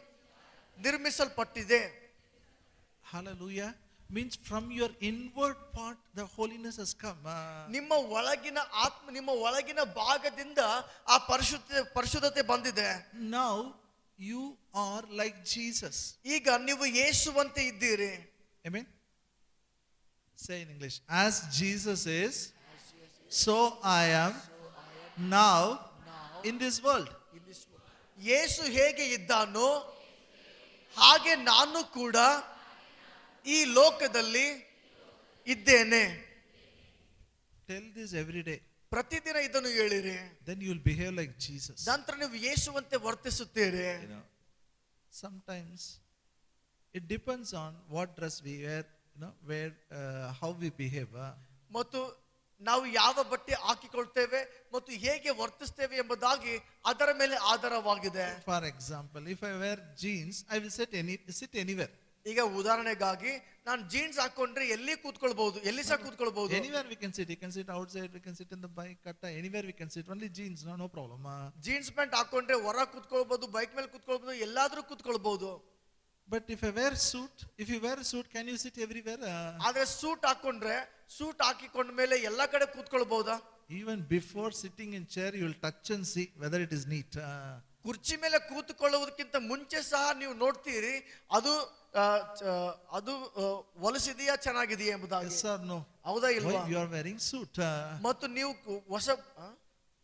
ನಿರ್ಮಿಸಲ್ಪಟ್ಟಿದೆ. Hallelujah. Means from your inward part the holiness has come. ನಿಮ್ಮ ಒಳಗಿನ ಆತ್ಮ, ನಿಮ್ಮ ಒಳಗಿನ ಭಾಗದಿಂದ ಆ ಪರಿಶುದ್ಧತೆ ಬಂದಿದೆ. Now you are like Jesus. ಈಗ ನೀವು ಯೇಸುವಂತೆ ಇದ್ದೀರಿ. Amen. Say in English, as Jesus is, so I am now in this world. ಯೇಸು ಹೇಗೆ ಇದ್ದಾನೋ ಹಾಗೆ ನಾನು ಕೂಡ ಈ ಲೋಕದಲ್ಲಿ ಇದ್ದೇನೆ. Tell this every day. ಪ್ರತಿದಿನ ಇದನ್ನು ಹೇಳಿರಿ. Then you will behave like Jesus. ನಂತರ ನೀವು ಯೇಸುವಂತೆ ವರ್ತಿಸುತ್ತೀರಿ. You know, sometimes it depends on what dress we wear, where how we behave. ಮತ್ತು ನಾವು ಯಾವ ಬಟ್ಟೆ ಹಾಕಿಕೊಳ್ತೇವೆ ಮತ್ತು ಹೇಗೆ ವರ್ತಿಸ್ತೇವೆ ಎಂಬುದಾಗಿ ಅದರ ಮೇಲೆ ಆಧಾರವಾಗಿದೆ. For example, if I wear jeans, I will sit anywhere. ಈಗ ಉದಾಹರಣೆಗಾಗಿ ನಾನು ಜೀನ್ಸ್ ಹಾಕೊಂಡ್ರೆ ಎಲ್ಲಿ ಕೂತ್ಕೊಳ್ಬಹುದು, ಎಲ್ಲಿ ಸಹ ಕೂತ್ಕೊಳ್ಬಹುದು. Anywhere we can sit. You can sit outside, we can sit in the bike, anywhere we can sit. Only jeans, no problem. Jeans pant ಹಾಕೊಂಡ್ರೆ ಹೊರ ಕೂತ್ಕೊಳ್ಬಹುದು, bike ಮೇಲೆ ಕೂತ್ಕೊಳ್ಬಹುದು, ಎಲ್ಲಾದ್ರೂ ಕೂತ್ಕೊಳ್ಬಹುದು. But if I wear suit, if you wear a suit, can you sit everywhere? ಆದ್ರೆ suit ಹಾಕೊಂಡ್ರೆ suit ಹಾಕಿಕೊಂಡ ಮೇಲೆ ಎಲ್ಲಾ ಕಡೆ ಕೂತ್ಕೊಳ್ಬಹುದಾ? Even before sitting in chair, you will touch and see whether it is neat. ಕುರ್ಚಿ ಮೇಲೆ ಕೂತುಕೊಳ್ಳುವುದಕ್ಕಿಂತ ಮುಂಚೆ ಸಹ ನೀವು ನೋಡ್ತೀರಿ ಅದು ಹೊಲಸಿದೆಯಾ ಚೆನ್ನಾಗಿದೆಯಾ ಎಂಬುದಾಗಿ. Yes or no? ಹೌದಾ ಇಲ್ವಾ? Why you are wearing suit? ಮತ್ತು ನೀವು ಹೊಸ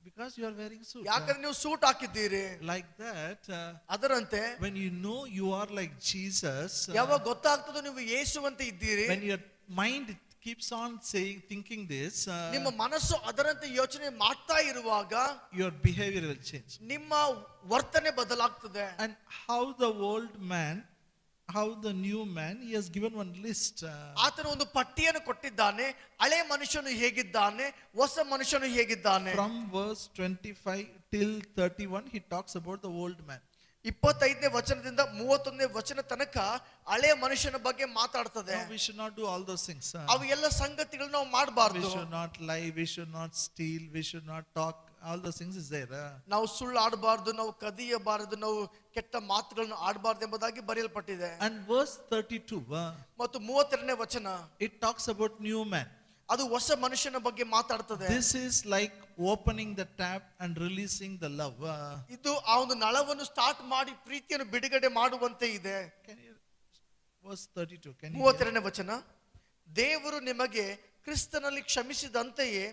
Because you are wearing suit. ಯಾಕಂದ್ರೆ ನೀವು ಸೂಟ್ ಹಾಕಿದ್ದೀರಿ. Like that, ಅದರಂತೆ when you know you are like Jesus, ಯಾವಾಗ ಗೊತ್ತಾಗ್ತದೋ ನೀವು ಯೇಸುವಂತೆ ಇದ್ದೀರಿ, when your mind keeps on thinking this, ನಿಮ್ಮ ಮನಸ್ಸು ಅದರಂತೆ ಯೋಚನೆ ಮಾಡ್ತಾ ಇರುವಾಗ your behavior will change. ನಿಮ್ಮ ವರ್ತನೆ ಬದಲಾಗ್ತದೆ. And how the old man, how the new man, he has given one list. ಆತನು ಒಂದು ಪಟ್ಟಿಯನ್ನು ಕೊಟ್ಟಿದ್ದಾನೆ. ಹಳೆ ಮನುಷ್ಯನು ಹೇಗಿದ್ದಾನೆ, ಹೊಸ ಮನುಷ್ಯನು ಹೇಗಿದ್ದಾನೆ. From verse 25 till 31, he talks about the old man. 25ನೇ ವಚನದಿಂದ 31ನೇ ವಚನ ತನಕ ಹಳೆ ಮನುಷ್ಯನ ಬಗ್ಗೆ ಮಾತಾಡ್ತದೆ. No, we should not do all those things. ಅವು ಎಲ್ಲ ಸಂಗತಿಗಳನ್ನ ನಾವು We ಮಾಡಬಾರ್ದು. should not lie, we should not steal, we should not talk. All those things is there. ನಾವು ಸುಳ್ಳು ಆಡಬಾರ್ದು, ನಾವು ಕದಿಯಬಾರದು, ನಾವು ಕೆಟ್ಟ ಮಾತುಗಳನ್ನು ಆಡಬಾರ್ದು ಎಂಬುದಾಗಿ ಬರೆಯಲ್ಪಟ್ಟಿದೆ. And verse 32, ಮತ್ತು 32ನೇ ವಚನ it talks about new man. ಅದು ಹೊಸ ಮನುಷ್ಯನ ಬಗ್ಗೆ ಮಾತಾಡ್ತದೆ. This is like opening the tap and releasing the love. ಇದು ಆ ಒಂದು ನಳವನ್ನು ಸ್ಟಾರ್ಟ್ ಮಾಡಿ ಪ್ರೀತಿಯನ್ನು ಬಿಡುಗಡೆ ಮಾಡುವಂತೆ ಇದೆ. Can you, verse 32, can you 32ನೇ ವಚನ, ದೇವರು ನಿಮಗೆ ಕ್ರಿಸ್ತನಲ್ಲಿ ಕ್ಷಮಿಸಿದಂತೆಯೇ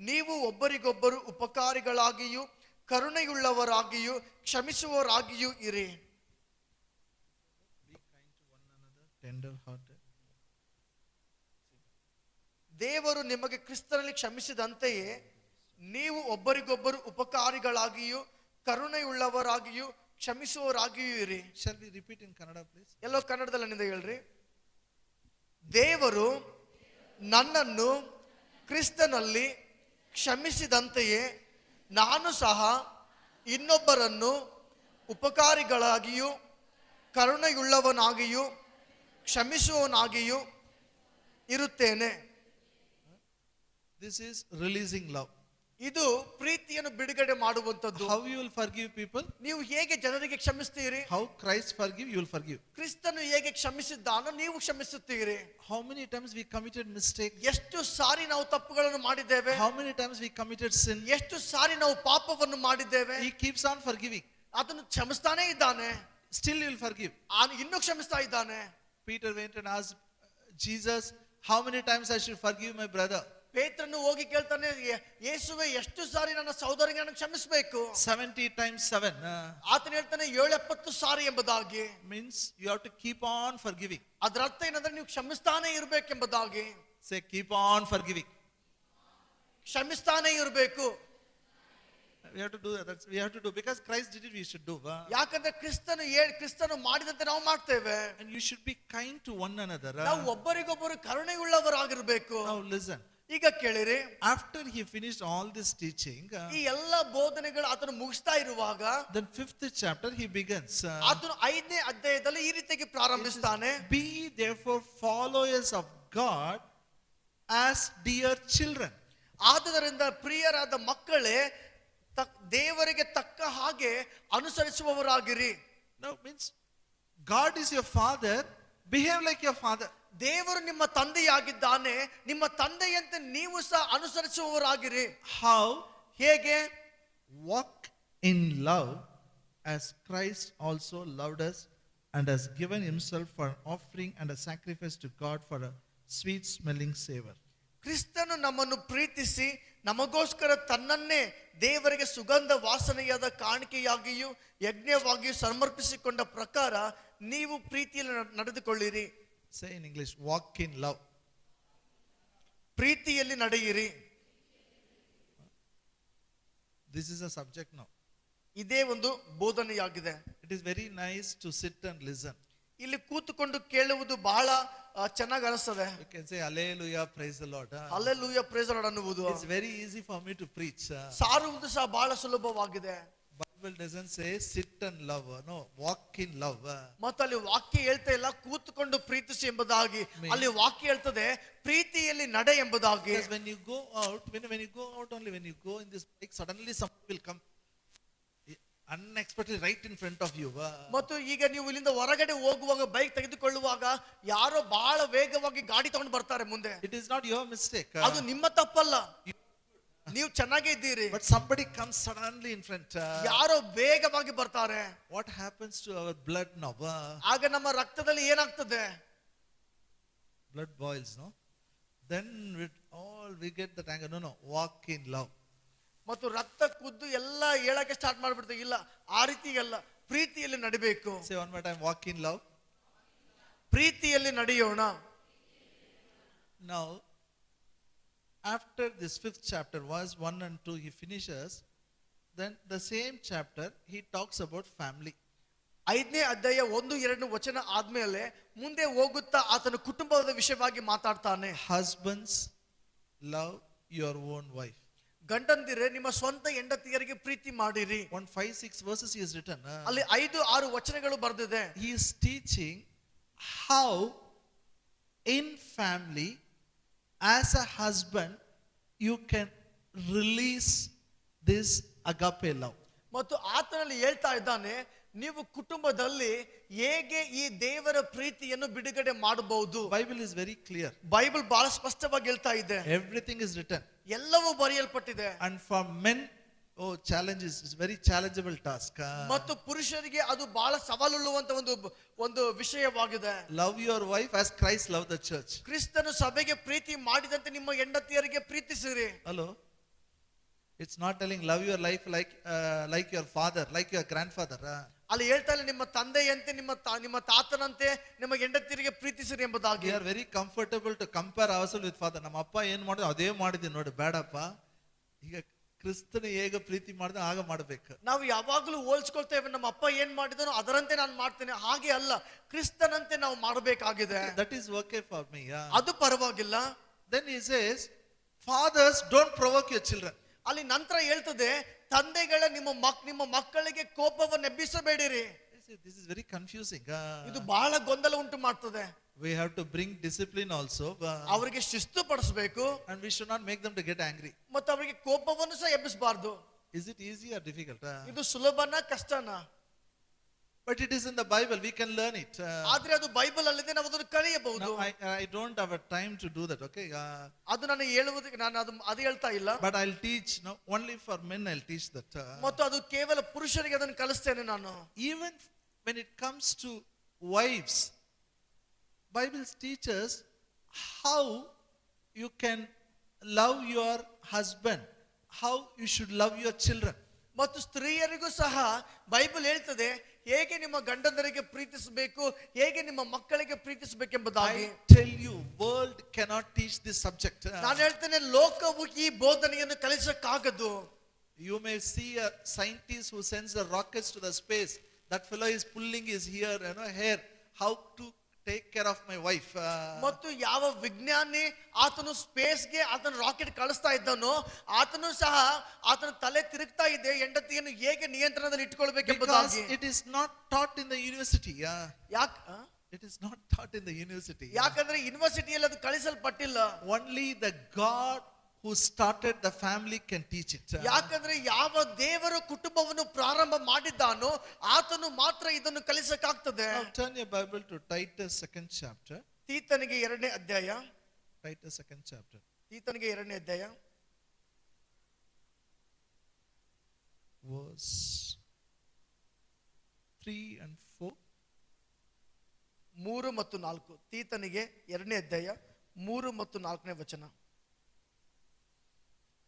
ನೀವು ಒಬ್ಬರಿಗೊಬ್ಬರು ಉಪಕಾರಿಗಳಾಗಿಯೂ ಕರುಣೆಯುಳ್ಳವರಾಗಿಯೂ ಕ್ಷಮಿಸುವವರಾಗಿಯೂ ಇರಿ. be kind to one another, tender hearted. ದೇವರು ನಿಮಗೆ ಕ್ರಿಸ್ತನಲ್ಲಿ ಕ್ಷಮಿಸಿದಂತೆಯೇ ನೀವು ಒಬ್ಬರಿಗೊಬ್ಬರು ಉಪಕಾರಿಗಳಾಗಿಯೂ ಕರುಣೆಯುಳ್ಳವರಾಗಿಯೂ ಕ್ಷಮಿಸುವವರಾಗಿಯೂ ಇರಿ. Shall we repeat in Kannada, please? ಎಲ್ಲೋ ಕನ್ನಡದಲ್ಲಿ ನಿಂದ ಹೇಳ್ರಿ. ದೇವರು ನನ್ನನ್ನು ಕ್ರಿಸ್ತನಲ್ಲಿ ಕ್ಷಮಿಸಿದಂತೆಯೇ ನಾನು ಸಹ ಇನ್ನೊಬ್ಬರನ್ನು ಉಪಕಾರಿಗಳಾಗಿಯೂ ಕರುಣೆಯುಳ್ಳವನಾಗಿಯೂ ಕ್ಷಮಿಸುವವನಾಗಿಯೂ ಇರುತ್ತೇನೆ. This is releasing love. ಇದು ಪ್ರೀತಿಯನ್ನು ಬಿಡುಗಡೆ ಮಾಡುವಂತದ್ದು. How you will forgive people? ನೀವು ಹೇಗೆ ಜನರಿಗೆ ಕ್ಷಮಿಸ್ತೀರಿ? How Christ forgive, you will forgive. ಕ್ರಿಸ್ತನು ಹೇಗೆ ಕ್ಷಮಿಸಿದ್ದಾನೋ ನೀವು ಕ್ಷಮಿಸುತ್ತೀರಿ. How many times we committed mistake? ಎಷ್ಟು ಸಾರಿ ನಾವು ತಪ್ಪುಗಳನ್ನು ಮಾಡಿದ್ದೇವೆ? How many times we committed sin? ಎಷ್ಟು ಸಾರಿ ನಾವು ಪಾಪವನ್ನು ಮಾಡಿದ್ದೇವೆ? He keeps on forgiving. ಅದನ್ನು ಕ್ಷಮಿಸ್ತಾನೇ ಇದ್ದಾನೆ. Still he will forgive. ಇನ್ನೂ ಕ್ಷಮಿಸ್ತಾ ಇದ್ದಾನೆ. Peter went and asked Jesus, how many times I should forgive my brother? ಪೇತ್ರನು ಹೋಗಿ ಕೇಳ್ತಾನೆ, ಯೇಸುವೆ ಎಷ್ಟು ಸಾರಿ ನನ್ನ ಸಹೋದರನಿಗೆ ನಾನು ಕ್ಷಮಿಸಬೇಕು? 70 times 7. ಆತನು ಹೇಳ್ತಾನೆ 70 ಸಾರಿ ಎಂಬುದಾಗಿ. Means you have to keep on forgiving. ಅದರ ಅರ್ಥ ಏನಂದ್ರೆ ನೀವು ಕ್ಷಮಿಸ್ತಾನೆ ಇರಬೇಕೆಂಬುದಾಗಿ. Say keep on forgiving. ಕ್ಷಮಿಸ್ತಾನೆ ಇರಬೇಕು. We have to do that. We have to do because Christ did it. We should do. ಯಾಕಂದ್ರೆ ಕ್ರಿಸ್ತನು ಮಾಡಿದಂತೆ ನಾವು ಮಾಡ್ತೇವೆ. And you should be kind to one another. ನಾವು ಒಬ್ಬರಿಗೊಬ್ಬರು ಕರುಣೆಯುಳ್ಳವರಾಗಿರ್ಬೇಕು. Now listen. ಈಗ ಕೇಳಿರಿ, After he finished all this teaching, ಈ ಎಲ್ಲ ಬೋಧನೆಗಳು ಆತನು ಮುಗಿಸ್ತಾ ಇರುವಾಗ then 5th chapter he begins. ಆತನು 5ನೇ ಅಧ್ಯಾಯದಲ್ಲಿ ಈ ರೀತಿಯಾಗಿ ಪ್ರಾರಂಭಿಸ್ತಾನೆ. Be therefore followers of God as dear children. ಆದುದರಿಂದ ಪ್ರಿಯರಾದ ಮಕ್ಕಳೇ ದೇವರಿಗೆ ತಕ್ಕ ಹಾಗೆ ಅನುಸರಿಸುವವರಾಗಿರಿ. Now means God is your father, behave like your father. ದೇವರು ನಿಮ್ಮ ತಂದೆಯಾಗಿದ್ದಾನೆ, ನಿಮ್ಮ ತಂದೆಯಂತೆ ನೀವು ಸಹ ಅನುಸರಿಸುವವರಾಗಿರಿ. How? ಹೇಗೆ? Walk in love as Christ also loved us and has given himself for an offering and a sacrifice to God for a sweet smelling savor. ಕ್ರಿಸ್ತನು ನಮ್ಮನ್ನು ಪ್ರೀತಿಸಿ ನಮಗೋಸ್ಕರ ತನ್ನನ್ನೇ ದೇವರಿಗೆ ಸುಗಂಧ ವಾಸನೆಯಾದ ಕಾಣಿಕೆಯಾಗಿಯೂ ಯಜ್ಞವಾಗಿಯೂ ಸಮರ್ಪಿಸಿಕೊಂಡ ಪ್ರಕಾರ ನೀವು ಪ್ರೀತಿಯಲ್ಲಿ ನಡೆದುಕೊಳ್ಳಿರಿ. Say in English, walk in love. ಪ್ರೀತಿಯಲ್ಲಿ ನಡೆಯಿರಿ. This is a subject now. ಇದೇ ಒಂದು ಬೋಧನೆಯಾಗಿದೆ. It is very nice to sit and listen. ಇಲ್ಲಿ ಕೂತುಕೊಂಡು ಕೇಳುವುದು ಬಹಳ ಚೆನ್ನಾಗಿ ಅನಿಸ್ತದೆ. You can say hallelujah, praise the Lord. Hallelujah, praise the Lord ಅನ್ನುವುದು. It's very easy for me to preach. ಸಾರುವುದು ಸಹ ಬಹಳ ಸುಲಭವಾಗಿದೆ. Bible doesn't say sit and love. No, walk in love. ಮತ್ತು ಅಲ್ಲಿ ವಾಕ್ಯ ಹೇಳ್ತಾ ಇಲ್ಲ ಕೂತ್ಕೊಂಡು ಪ್ರೀತಿಸಿ ಎಂಬುದಾಗಿ, ಅಲ್ಲಿ ವಾಕ್ಯ ಹೇಳ್ತದೆ ಪ್ರೀತಿಯಲ್ಲಿ ನಡೆ ಎಂಬುದಾಗಿ. Because when you go out, when you go out only, when you go in this bike, suddenly someone will come unexpectedly right in front of you. ಮತ್ತು ಈಗ ನೀವು ಇಲ್ಲಿಂದ ಹೊರಗಡೆ ಹೋಗುವಾಗ ಬೈಕ್ ತೆಗೆದುಕೊಳ್ಳುವಾಗ ಯಾರೋ ಬಹಳ ವೇಗವಾಗಿ ಗಾಡಿ ತಗೊಂಡು ಬರ್ತಾರೆ ಮುಂದೆ. It is not your mistake. ಅದು ನಿಮ್ಮ ತಪ್ಪಲ್ಲ, ನೀವು ಚೆನ್ನಾಗೇ ಇದ್ದೀರಿ. But somebody comes suddenly in front. ಯಾರೋ ವೇಗವಾಗಿ ಬರ್ತಾರೆ. What happens to our blood now? ಆಗ ನಮ್ಮ ರಕ್ತದಲ್ಲಿ ಏನಾಗ್ತದೆ? Blood boils, no? Then we get that anger. No, walk in love. ಮತ್ತು ರಕ್ತ ಕುದ್ದು ಎಲ್ಲ ಹೇಳಕ್ಕೆ ಸ್ಟಾರ್ಟ್ ಮಾಡ್ಬಿಡ್ತೇವೆ. ಇಲ್ಲ, ಆ ರೀತಿ ಅಲ್ಲ, ಪ್ರೀತಿಯಲ್ಲಿ ನಡಿಬೇಕು. Say one more time, walk in love. ಪ್ರೀತಿಯಲ್ಲಿ ನಡೆಯೋಣ. Now, after this 5th chapter, verse 1 and 2, he finishes. Then the same chapter, he talks about family. 5ನೇ ಅಧ್ಯಾಯ 1-2 ವಚನ ಆದ್ಮೇಲೆ ಮುಂದೆ ಹೋಗುತ್ತಾ ಆತನ ಕುಟುಂಬದ ವಿಷಯವಾಗಿ ಮಾತಾಡ್ತಾನೆ. Husbands, love your own wife. ಗಂಡಂದಿರೆ ನಿಮ್ಮ ಸ್ವಂತ ಹೆಂಡತಿಯರಿಗೆ ಪ್ರೀತಿ ಮಾಡಿರಿ. 1, 5, 6 verses he has written. ಅಲ್ಲಿ 5-6 ವಚನಗಳು ಬರೆದಿದೆ. He is teaching how in family, as a husband, you can release this agape love. ಮತ್ತು ಆತನಲ್ಲಿ ಹೇಳ್ತಾ ಇದ್ದಾನೆ, ನೀವು ಕುಟುಂಬದಲ್ಲಿ ಹೇಗೆ ಈ ದೇವರ ಪ್ರೀತಿಯನ್ನು ಬಿಡುಗಡೆ ಮಾಡಬಹುದು. Bible is very clear. Bible ಬಹಳ ಸ್ಪಷ್ಟವಾಗಿ ಹೇಳ್ತಾ ಇದೆ. Everything is written. ಎಲ್ಲವೂ ಬರೆಯಲ್ಪಟ್ಟಿದೆ. And for men, challenges is very challengeable task. ಮತ್ತು ಪುರುಷರಿಗೆ ಅದು ಬಹಳ ಸವಾಲುಳ್ಳುವಂತ ಒಂದು ವಿಷಯವಾಗಿದೆ. Love your wife as Christ loved the church. ಕ್ರಿಸ್ತನು ಸಭೆಗೆ ಪ್ರೀತಿ ಮಾಡಿದಂತೆ ನಿಮ್ಮ ಹೆಂಡತಿಯರಿಗೆ ಪ್ರೀತಿಸಿರಿ. Hello. It's not telling love your life like your father, like your grandfather. ಅಲ್ಲಿ ಹೇಳ್ತಾ ಇಲ್ಲ ನಿಮ್ಮ ತಂದೆಯಂತೆ ನಿಮ್ಮ ತಾತನಂತೆ ನಿಮ್ಮ ಹೆಂಡತಿಯರಿಗೆ ಪ್ರೀತಿಸಿರಿ ಎಂಬುದಾಗಿ. We are very comfortable to compare ourselves with father. ನಮ್ಮ ಅಪ್ಪ ಏನ್ ಮಾಡಿದ್ರು ಅದೇ ಮಾಡಿದ್ವಿ ನೋಡಿ, ಬೇಡಪ್ಪ. ಈಗ ಕ್ರಿಸ್ತನ ಹೇಗೆ ಪ್ರೀತಿ ಮಾಡಿದ ಹಾಗೆ ಮಾಡಬೇಕು. ನಾವು ಯಾವಾಗಲೂ ಹೋಲ್ಸ್ಕೊಳ್ತೇವೆ, ನಮ್ಮ ಅಪ್ಪ ಏನ್ ಮಾಡಿದನೋ ಅದರಂತೆ ನಾನು ಮಾಡ್ತೇನೆ. ಹಾಗೆ ಅಲ್ಲ, ಕ್ರಿಸ್ತನಂತೆ ನಾವು ಮಾಡಬೇಕಾಗಿದೆ. That is okay for me. ಅದು ಪರವಾಗಿಲ್ಲ. Then he says, fathers, don't provoke your children. ಅಲ್ಲಿ ನಂತರ ಹೇಳ್ತದೆ, ತಂದೆಗಳ ನಿಮ್ಮ ಮಕ್ಕಳಿಗೆ ಕೋಪವನ್ನು ಎಬ್ಬಿಸಬೇಡಿರಿ. This is very confusing. ಇದು ಬಹಳ ಗೊಂದಲ ಉಂಟು ಮಾಡ್ತದೆ. We have to bring discipline also. ಅವರಿಗೆ ಶಿಸ್ತು ಪಡಿಸಬೇಕು. And we should not make them to get angry. ಮತ್ತು ಅವರಿಗೆ ಕೋಪವನ್ನು ಸಹ ಎಬ್ಬಿಸಬಾರದು. Is it easy or difficult? ಇದು ಸುಲಭನಾ ಕಷ್ಟನಾ? But it is in the Bible, we can learn it. ಆದ್ರೆ ಅದು ಬೈಬಲ್ ಅಲ್ಲಿದೆ, ನಾವು ಅದನ್ನು ಕಲಿಯಬಹುದು. Now, I don't have a time to do that, okay? ಅದು ನಾನು ಹೇಳುವುದಕ್ಕೆ ನಾನು ಅದು ಹೇಳ್ತಾ ಇಲ್ಲ. But I'll teach, no, only for men I'll teach that. ಮತ್ತು ಅದು ಕೇವಲ ಪುರುಷರಿಗೆ ಅದನ್ನು ಕಲಿಸ್ತೇನೆ ನಾನು. Even when it comes to wives, Bible teaches how you can love your husband, how you should love your children. ಮತ್ತು ಸ್ತ್ರೀಯರಿಗೂ ಸಹ ಬೈಬಲ್ ಹೇಳ್ತದೆ ಹೇಗೆ ನಿಮ್ಮ ಗಂಡಂದರಿಗೆ ಪ್ರೀತಿಸಬೇಕು, ಹೇಗೆ ನಿಮ್ಮ ಮಕ್ಕಳಿಗೆ ಪ್ರೀತಿಸಬೇಕೆಂಬುದಾಗಿ. I tell you, world cannot teach this subject. ನಾನು ಹೇಳ್ತೇನೆ, ಲೋಕವು ಈ ಬೋಧನೆಯನ್ನು ಕಲಿಸಕ್ಕಾಗದು. You may see a scientist who sends the rockets to the space. That fellow is pulling his hair. How to take care of my wife. ಮತ್ತು ಯಾವ ವಿಜ್ಞಾನಿ ಆತನು ಸ್ಪೇಸ್ಗೆ ಆತನ ರಾಕೆಟ್ ಕಳಿಸ್ತಾ ಇದ್ದಾನೋ, ಆತನು ಸಹ ಆತನ ತಲೆ ತಿರುಗ್ತಾ ಇದೆ ಹೆಂಡತಿಯನ್ನು ಹೇಗೆ ನಿಯಂತ್ರಣದಲ್ಲಿ Because ಇಟ್ಕೊಳ್ಬೇಕೆಂಬುದಾಗಿ. it is not taught in the university. It is not taught in the university. ಯಾಕಂದ್ರೆ ಯೂನಿವರ್ಸಿಟಿಯಲ್ಲಿ ಅದು ಕಳಿಸಲ್ಪಟ್ಟಿಲ್ಲ. Only the God who started the family can teach it. ಯಾಕಂದ್ರೆ ಯಾವ ದೇವರು ಕುಟುಂಬವನ್ನು ಪ್ರಾರಂಭ ಮಾಡಿದ್ದಾನೋ ಆತನು ಮಾತ್ರ ಇದನ್ನು ಕಲಿಸಕ್ಕಾಗ್ತದೆ. Now turn your Bible to Titus 2nd chapter. ತೀತನಿಗೆ 2ನೇ ಅಧ್ಯಾಯ. Titus 2nd chapter. ತೀತನಿಗೆ 2ನೇ ಅಧ್ಯಾಯ Verse 3 and 4. 3 ಮತ್ತು 4. ತೀತನಿಗೆ 2ನೇ ಅಧ್ಯಾಯ 3 ಮತ್ತು 4ನೇ ವಚನ.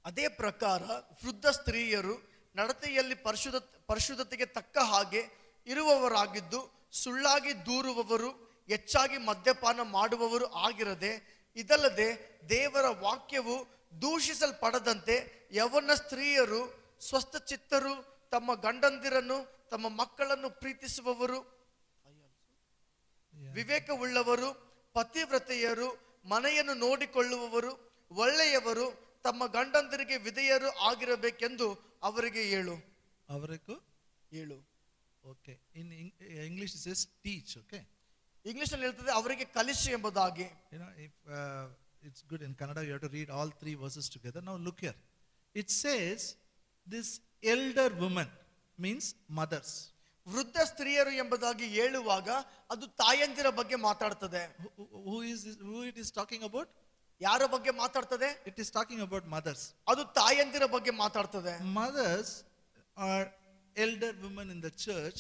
ಅದೇ ಪ್ರಕಾರ ವೃದ್ಧ ಸ್ತ್ರೀಯರು ನಡತೆಯಲ್ಲಿ ಪರಿಶುದ್ಧತೆಗೆ ತಕ್ಕ ಹಾಗೆ ಇರುವವರಾಗಿದ್ದು, ಸುಳ್ಳಾಗಿ ದೂರುವವರು, ಹೆಚ್ಚಾಗಿ ಮದ್ಯಪಾನ ಮಾಡುವವರು ಆಗಿರದೆ, ಇದಲ್ಲದೆ ದೇವರ ವಾಕ್ಯವು ದೂಷಿಸಲ್ಪಡದಂತೆ ಯೌವನ ಸ್ತ್ರೀಯರು ಸ್ವಸ್ಥಚಿತ್ತರು, ತಮ್ಮ ಗಂಡಂದಿರನ್ನು ತಮ್ಮ ಮಕ್ಕಳನ್ನು ಪ್ರೀತಿಸುವವರು, ವಿವೇಕವುಳ್ಳವರು, ಪತಿವ್ರತೆಯರು, ಮನೆಯನ್ನು ನೋಡಿಕೊಳ್ಳುವವರು, ಒಳ್ಳೆಯವರು, ತಮ್ಮ ಗಂಡಂದಿರಿಗೆ ವಿಧೇಯರು ಆಗಿರಬೇಕೆಂದು ಅವರಿಗೆ ಹೇಳು. Okay. In English it says teach. Okay. English ನಲ್ಲಿ ಹೇಳ್ತದೆ ಅವರಿಗೆ ಕಲಿಸು ಎಂಬುದಾಗಿ. If it's good in Kannada, you have to read all 3 verses together. Now look here. It says this elder woman means mothers. ವೃದ್ಧ ಸ್ತ್ರೀಯರು ಎಂಬುದಾಗಿ ಹೇಳುವಾಗ ಅದು ತಾಯಂದಿರ ಬಗ್ಗೆ ಮಾತಾಡ್ತದೆ. Who it is talking about? ಯಾರ ಬಗ್ಗೆ ಮಾತಾಡ್ತದೆ? It is talking about mothers. ಅದು ತಾಯಂದಿರ ಬಗ್ಗೆ ಮಾತಾಡ್ತದೆ. Mothers are elder women in the church.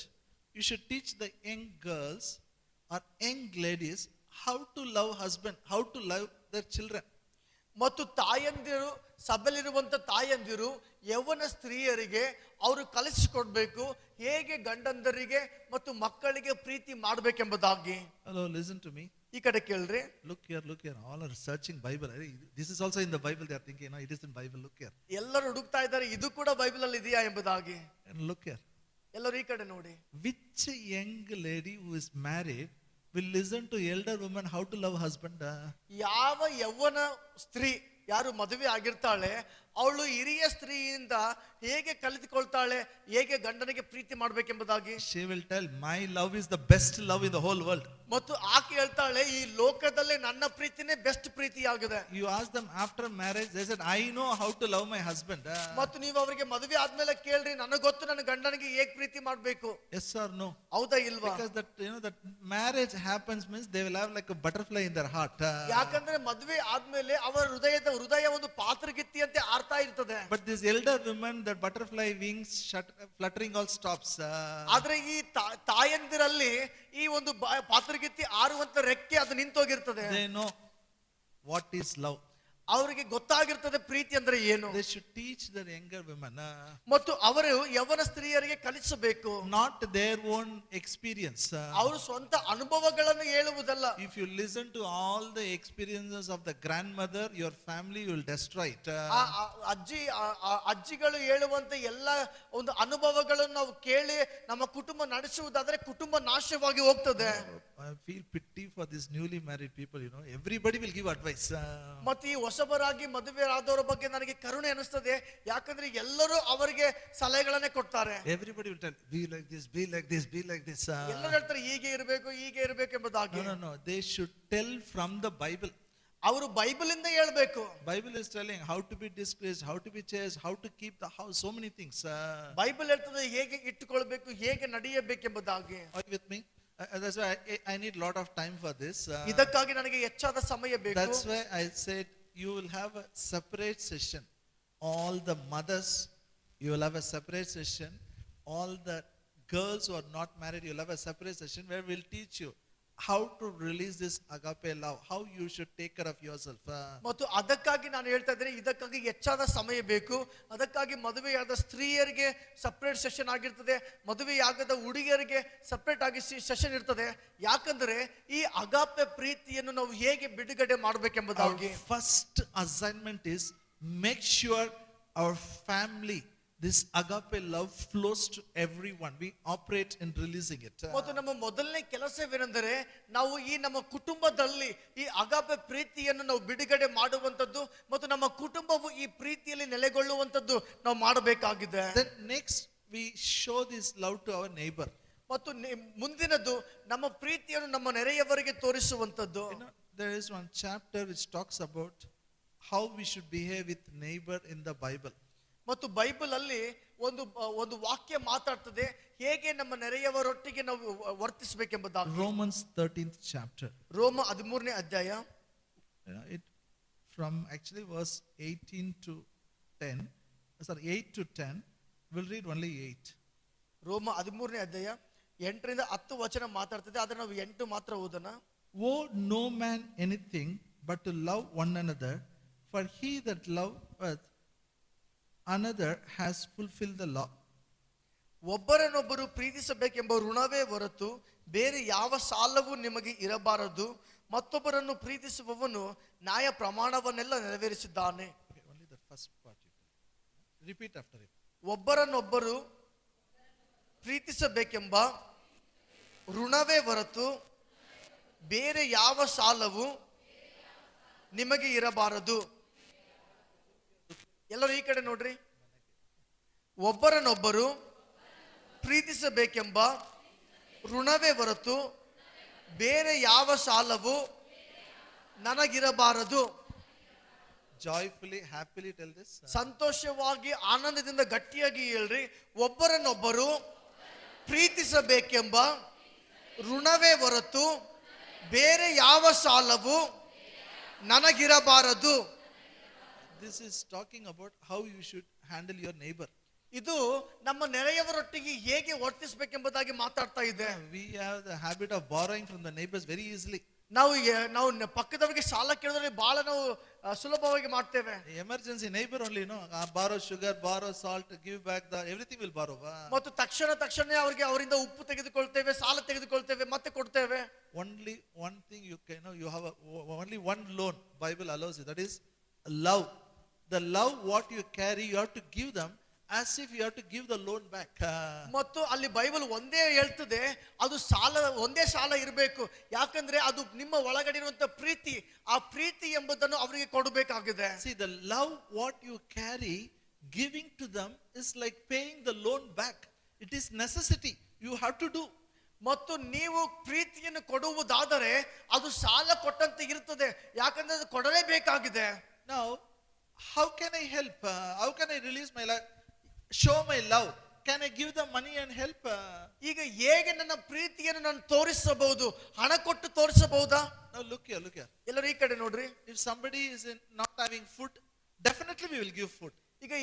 You should teach the young girls or young ladies how to love husband, how to love their children. ಮತ್ತು ತಾಯಂದಿರು, ಸಭೆಯಲ್ಲಿರುವಂತ ತಾಯಂದಿರು ಯೌವನ ಸ್ತ್ರೀಯರಿಗೆ ಅವರು ಕಲಿಸಿಕೊಡ್ಬೇಕು ಹೇಗೆ ಗಂಡಂದರಿಗೆ ಮತ್ತು ಮಕ್ಕಳಿಗೆ ಪ್ರೀತಿ ಮಾಡಬೇಕೆಂಬುದಾಗಿ. Hello, listen to me. ಈ ಕಡೆ ಕೇಳ್ರಿ. Look here. All are searching Bible. This is also in the Bible. They are thinking, it is in Bible. Look here. ಎಲ್ಲರೂ ಹುಡುಕ್ತಾ ಇದ್ದಾರೆ ಇದು ಕೂಡ ಬೈಬಲ್ ಅಲ್ಲಿ ಇದೆಯಾ ಎಂಬುದಾಗಿ. And look here. ಎಲ್ಲರೂ ಈ ಕಡೆ ನೋಡಿ. Which young lady who is married will listen to elder woman how to love husband? ಯಾವ ಯೌವನ ಸ್ತ್ರೀ ಯಾರು ಮದುವೆ ಆಗಿರ್ತಾಳೆ ಅವಳು ಹಿರಿಯ ಸ್ತ್ರೀಯಿಂದ ಹೇಗೆ ಕಲಿತುಕೊಳ್ತಾಳೆ ಹೇಗೆ ಗಂಡನಿಗೆ ಪ್ರೀತಿ ಮಾಡಬೇಕೆಂಬುದಾಗಿ. She will tell, my love is the best love in the whole world. ಮತ್ತು ಆಕೆ ಹೇಳ್ತಾಳೆ ಈ ಲೋಕದಲ್ಲೇ ನನ್ನ ಪ್ರೀತಿನೇ best ಪ್ರೀತಿಯಾಗಿದೆ. You ask them after marriage, they said, I know how to love my husband. ಮತ್ತು ನೀವು ಅವರಿಗೆ ಮದುವೆ ಆದ್ಮೇಲೆ ಕೇಳ್ರಿ ನನಗೆ ಗೊತ್ತು ನನ್ನ ಗಂಡನಿಗೆ ಹೇಗೆ ಪ್ರೀತಿ ಮಾಡಬೇಕು. Yes or no? ಹೌದಾ ಇಲ್ವಾ? Because that marriage happens means they will have like a butterfly in their heart. ಯಾಕಂದ್ರೆ ಮದುವೆ ಆದ್ಮೇಲೆ ಅವರ ಹೃದಯ ಒಂದು ಪಾತ್ರಗಿತ್ತಿಯಂತೆ ಆರ್ತಾ ಇರ್ತದೆ. But this elder woman, that butterfly wings fluttering all stops. ಆದ್ರೆ ಈ ತಾಯಂದಿರಲ್ಲಿ ಈ ಒಂದು ಪಾತ್ರಗಿತ್ತಿ ಆರುವಂತ ರೆಕ್ಕೆ ಅದು ನಿಂತೋಗಿರ್ತದೆ. They know what is love. ಅವರಿಗೆ ಗೊತ್ತಾಗಿರ್ತದೆ ಪ್ರೀತಿ ಅಂದ್ರೆ ಏನು. They should teach their younger women. ಮತ್ತು ಅವರು ಯೌವನ ಸ್ತ್ರೀಯರಿಗೆ ಕಲಿಸಬೇಕು. Not their own experience. ಅವರು ಸ್ವಂತ ಅನುಭವಗಳನ್ನು ಹೇಳುವುದಲ್ಲ. If you listen to all the experiences of the grandmother, your family will destroy it. ಅಜ್ಜಿಗಳು ಹೇಳುವಂತ ಎಲ್ಲ ಒಂದು ಅನುಭವಗಳನ್ನು ನಾವು ಕೇಳಿ ನಮ್ಮ ಕುಟುಂಬ ನಡೆಸುವುದಾದ್ರೆ ಕುಟುಂಬ ನಾಶವಾಗಿ ಹೋಗ್ತದೆ. I feel pity for these newly married people. Everybody will give advice. ಮತ್ತೆ ಈ ಹೊಸಬರಾಗಿ ಮದುವೆ ಆದವರ ಬಗ್ಗೆ ನನಗೆ ಕರುಣೆ ಅನಿಸ್ತದೆ. ಯಾಕಂದ್ರೆ ಎಲ್ಲರೂ ಅವರಿಗೆ ಸಲಹೆಗಳನ್ನೇ ಕೊಡ್ತಾರೆ. Everybody will tell, be like this, be like this, be like this. ಎಲ್ಲರೂ ಹೇಳ್ತಾರೆ ಹೀಗೆ ಇರಬೇಕು ಎಂಬುದಾಗಿ. No. They should tell from the Bible. ಅವರು ಬೈಬಲ್ ಇಂದ ಹೇಳ್ಬೇಕು. Bible is telling how to be disgraced, how to be chaste, how to keep the house, so many things. Bible ಹೇಳ್ತದೆ ಹೇಗೆ ಇಟ್ಟುಕೊಳ್ಬೇಕು, ಹೇಗೆ ನಡೆಯಬೇಕೆಂಬುದಾಗಿ. Are you with me? That's why I need lot of time for this. ಇದಕ್ಕಾಗಿ ನನಗೆ ಹೆಚ್ಚಾದ ಸಮಯ ಬೇಕು. That's why I said you will have a separate session. All the mothers, you will have a separate session. All the girls who are not married, you will have a separate session where we'll teach you how to release this agape love, how you should take care of yourself. ಮತ್ತು ಅದಕ್ಕಾಗಿ ನಾನು ಹೇಳ್ತಾ ಇದ್ದೇನೆ, ಇದಕ್ಕಾಗಿ ಹೆಚ್ಚಾದ ಸಮಯ ಬೇಕು. ಅದಕ್ಕಾಗಿ ಮದುವೆಯಾದ ಸ್ತ್ರೀಯರಿಗೆ ಸಪರೇಟ್ ಸೆಷನ್ ಆಗಿರ್ತದೆ, ಮದುವೆಯಾಗದ ಹುಡುಗಿಯರಿಗೆ ಸಪರೇಟ್ ಆಗಿ ಸೆಷನ್ ಇರ್ತದೆ. ಯಾಕಂದ್ರೆ ಈ ಅಗಾಪೆ ಪ್ರೀತಿಯನ್ನು ನಾವು ಹೇಗೆ ಬಿಡುಗಡೆ Our ಮಾಡಬೇಕೆಂಬುದಾಗಿ first assignment is make sure our family, this agape love flows to everyone. We operate in releasing it. ಮತ್ತು ನಮ್ಮ ಮೊದಲನೇ ಕೆಲಸವೇನೆಂದರೆ ನಾವು ಈ ನಮ್ಮ ಕುಟುಂಬದಲ್ಲಿ ಈ ಅಗಾಪೆ ಪ್ರೀತಿಯನ್ನು ನಾವು ಬಿಡುಗಡೆ ಮಾಡುವಂತದ್ದು ಮತ್ತು ನಮ್ಮ ಕುಟುಂಬವು ಈ ಪ್ರೀತಿಯಲ್ಲಿ ನೆಲೆಗೊಳ್ಳುವಂತದ್ದು ನಾವು ಮಾಡಬೇಕಾಗಿದೆ. Then next we show this love to our neighbor. ಮತ್ತು ಮುಂದಿನದು ನಮ್ಮ ಪ್ರೀತಿಯನ್ನು ನಮ್ಮ ನೆರೆಯವರಿಗೆ ತೋರಿಸುವಂತದ್ದು. You know, there is one chapter which talks about how we should behave with neighbor in the Bible. ಮತ್ತು ಬೈಬಲ್ ಅಲ್ಲಿ ಒಂದು ವಾಕ್ಯ ಮಾತಾಡ್ತದೆ ಹೇಗೆ ನಮ್ಮ ನೆರೆಯವರೊಟ್ಟಿಗೆ ನಾವು ವರ್ತಿಸಬೇಕೆಂಬುದಾಗಿ. Romans 13th chapter. ರೋಮ 13ನೇ ಅಧ್ಯಾಯ. You know, it from actually verse 18 to 10, sorry 8 to 10. We'll read only 8. ರೋಮ 13ನೇ ಅಧ್ಯಾಯ 8ರಿಂದ 10 ವಚನ ಮಾತಾಡ್ತದೆ, ಆದ್ರೆ ನಾವು 8 ಮಾತ್ರ ಓದೋಣ. Owe no man anything but to love one another, for he that loveth another has fulfilled the law. ಒಬ್ಬರನ್ನೊಬ್ಬರು ಪ್ರೀತಿಸಬೇಕೆಂಬ ಋಣವೇ ಹೊರತು ಬೇರೆ ಯಾವ ಸಾಲವೂ ನಿಮಗೆ ಇರಬಾರದು. ಮತ್ತೊಬ್ಬರನ್ನು ಪ್ರೀತಿಸುವವನು ನ್ಯಾಯ ಪ್ರಮಾಣವನ್ನೆಲ್ಲ ನೆರವೇರಿಸಿದ್ದಾನೆ. Okay, only the first part you can repeat after it. ಒಬ್ಬರನ್ನೊಬ್ಬರು ಪ್ರೀತಿಸಬೇಕೆಂಬ ಋಣವೇ ಹೊರತು ಬೇರೆ ಯಾವ ಸಾಲವು ನಿಮಗೆ ಇರಬಾರದು. ಎಲ್ಲರೂ ಈ ಕಡೆ ನೋಡ್ರಿ. ಒಬ್ಬರನ್ನೊಬ್ಬರು ಪ್ರೀತಿಸಬೇಕೆಂಬ ಋಣವೇ ಹೊರತು ಬೇರೆ ಯಾವ ಸಾಲವು ನನಗಿರಬಾರದು. Joyfully, happily tell this. ಸಂತೋಷವಾಗಿ ಆನಂದದಿಂದ ಗಟ್ಟಿಯಾಗಿ ಹೇಳ್ರಿ. ಒಬ್ಬರನ್ನೊಬ್ಬರು ಪ್ರೀತಿಸಬೇಕೆಂಬ ಋಣವೇ ಹೊರತು ಬೇರೆ ಯಾವ ಸಾಲವು ನನಗಿರಬಾರದು. This is talking about how you should handle your neighbor. ಇದು ನಮ್ಮ ನೆರೆಯವರೊಟ್ಟಿಗೆ ಹೇಗೆ ವರ್ತಿಸಬೇಕೆಂಬುದಾಗಿ ಮಾತಾಡ್ತಾ ಇದೆ. We have the habit of borrowing from the neighbors very easily. ನಾವು ಪಕ್ಕದವರಿಗೆ ಸಾಲ ಕೇಳಿದ್ರೆ ಬಹಳ ನಾವು ಸುಲಭವಾಗಿ ಮಾಡ್ತೇವೆ. Emergency neighbor only, no, borrow sugar, borrow salt, give back the everything will borrow. ಮತ್ತು ತಕ್ಷಣ ಅವರಿಂದ ಉಪ್ಪು ತೆಗೆದುಕೊಳ್ತೇವೆ, ಸಾಲ ತೆಗೆದುಕೊಳ್ತೇವೆ, ಮತ್ತೆ ಕೊಡ್ತೇವೆ. Only one thing you can know, you have only one loan Bible allows you, that is love. The love what you carry, you have to give them as if you have to give the loan back. ಮತ್ತು ಅಲ್ಲಿ Bible ಒಂದೇ ಹೇಳ್ತದೆ, ಅದು ಒಂದೇ ಸಾಲ ಇರಬೇಕು. ಯಾಕಂದ್ರೆ ಅದು ನಿಮ್ಮ ಒಳಗಡೆ ಇರುವಂತ ಪ್ರೀತಿ, ಆ ಪ್ರೀತಿ ಎಂಬುದನ್ನು ಅವರಿಗೆ ಕೊಡಬೇಕಾಗಿದೆ. See, the love what you carry, giving to them is like paying the loan back. It is necessity, you have to do. ಮತ್ತು ನೀವು ಪ್ರೀತಿಯನ್ನು ಕೊಡುವುದಾದರೆ ಅದು ಸಾಲ ಕೊಟ್ಟಂತೆ ಇರುತ್ತದೆ, ಯಾಕಂದ್ರೆ ಅದು ಕೊಡಲೇಬೇಕಾಗಿದೆ. Now, how can I help? How can I release my life? Show my love. Can I give them money and help? ಈಗ ಹೇಗೆ ನನ್ನ ಪ್ರೀತಿಯನ್ನು ನಾನು ತೋರಿಸಬಹುದು? ಹಣ ಕೊಟ್ಟು ತೋರಿಸಬಹುದಾ? Now look here. ಎಲ್ಲರೂ ಈ ಕಡೆ ನೋಡ್ರಿ. If somebody is not having food, definitely we will give food. ಈಗ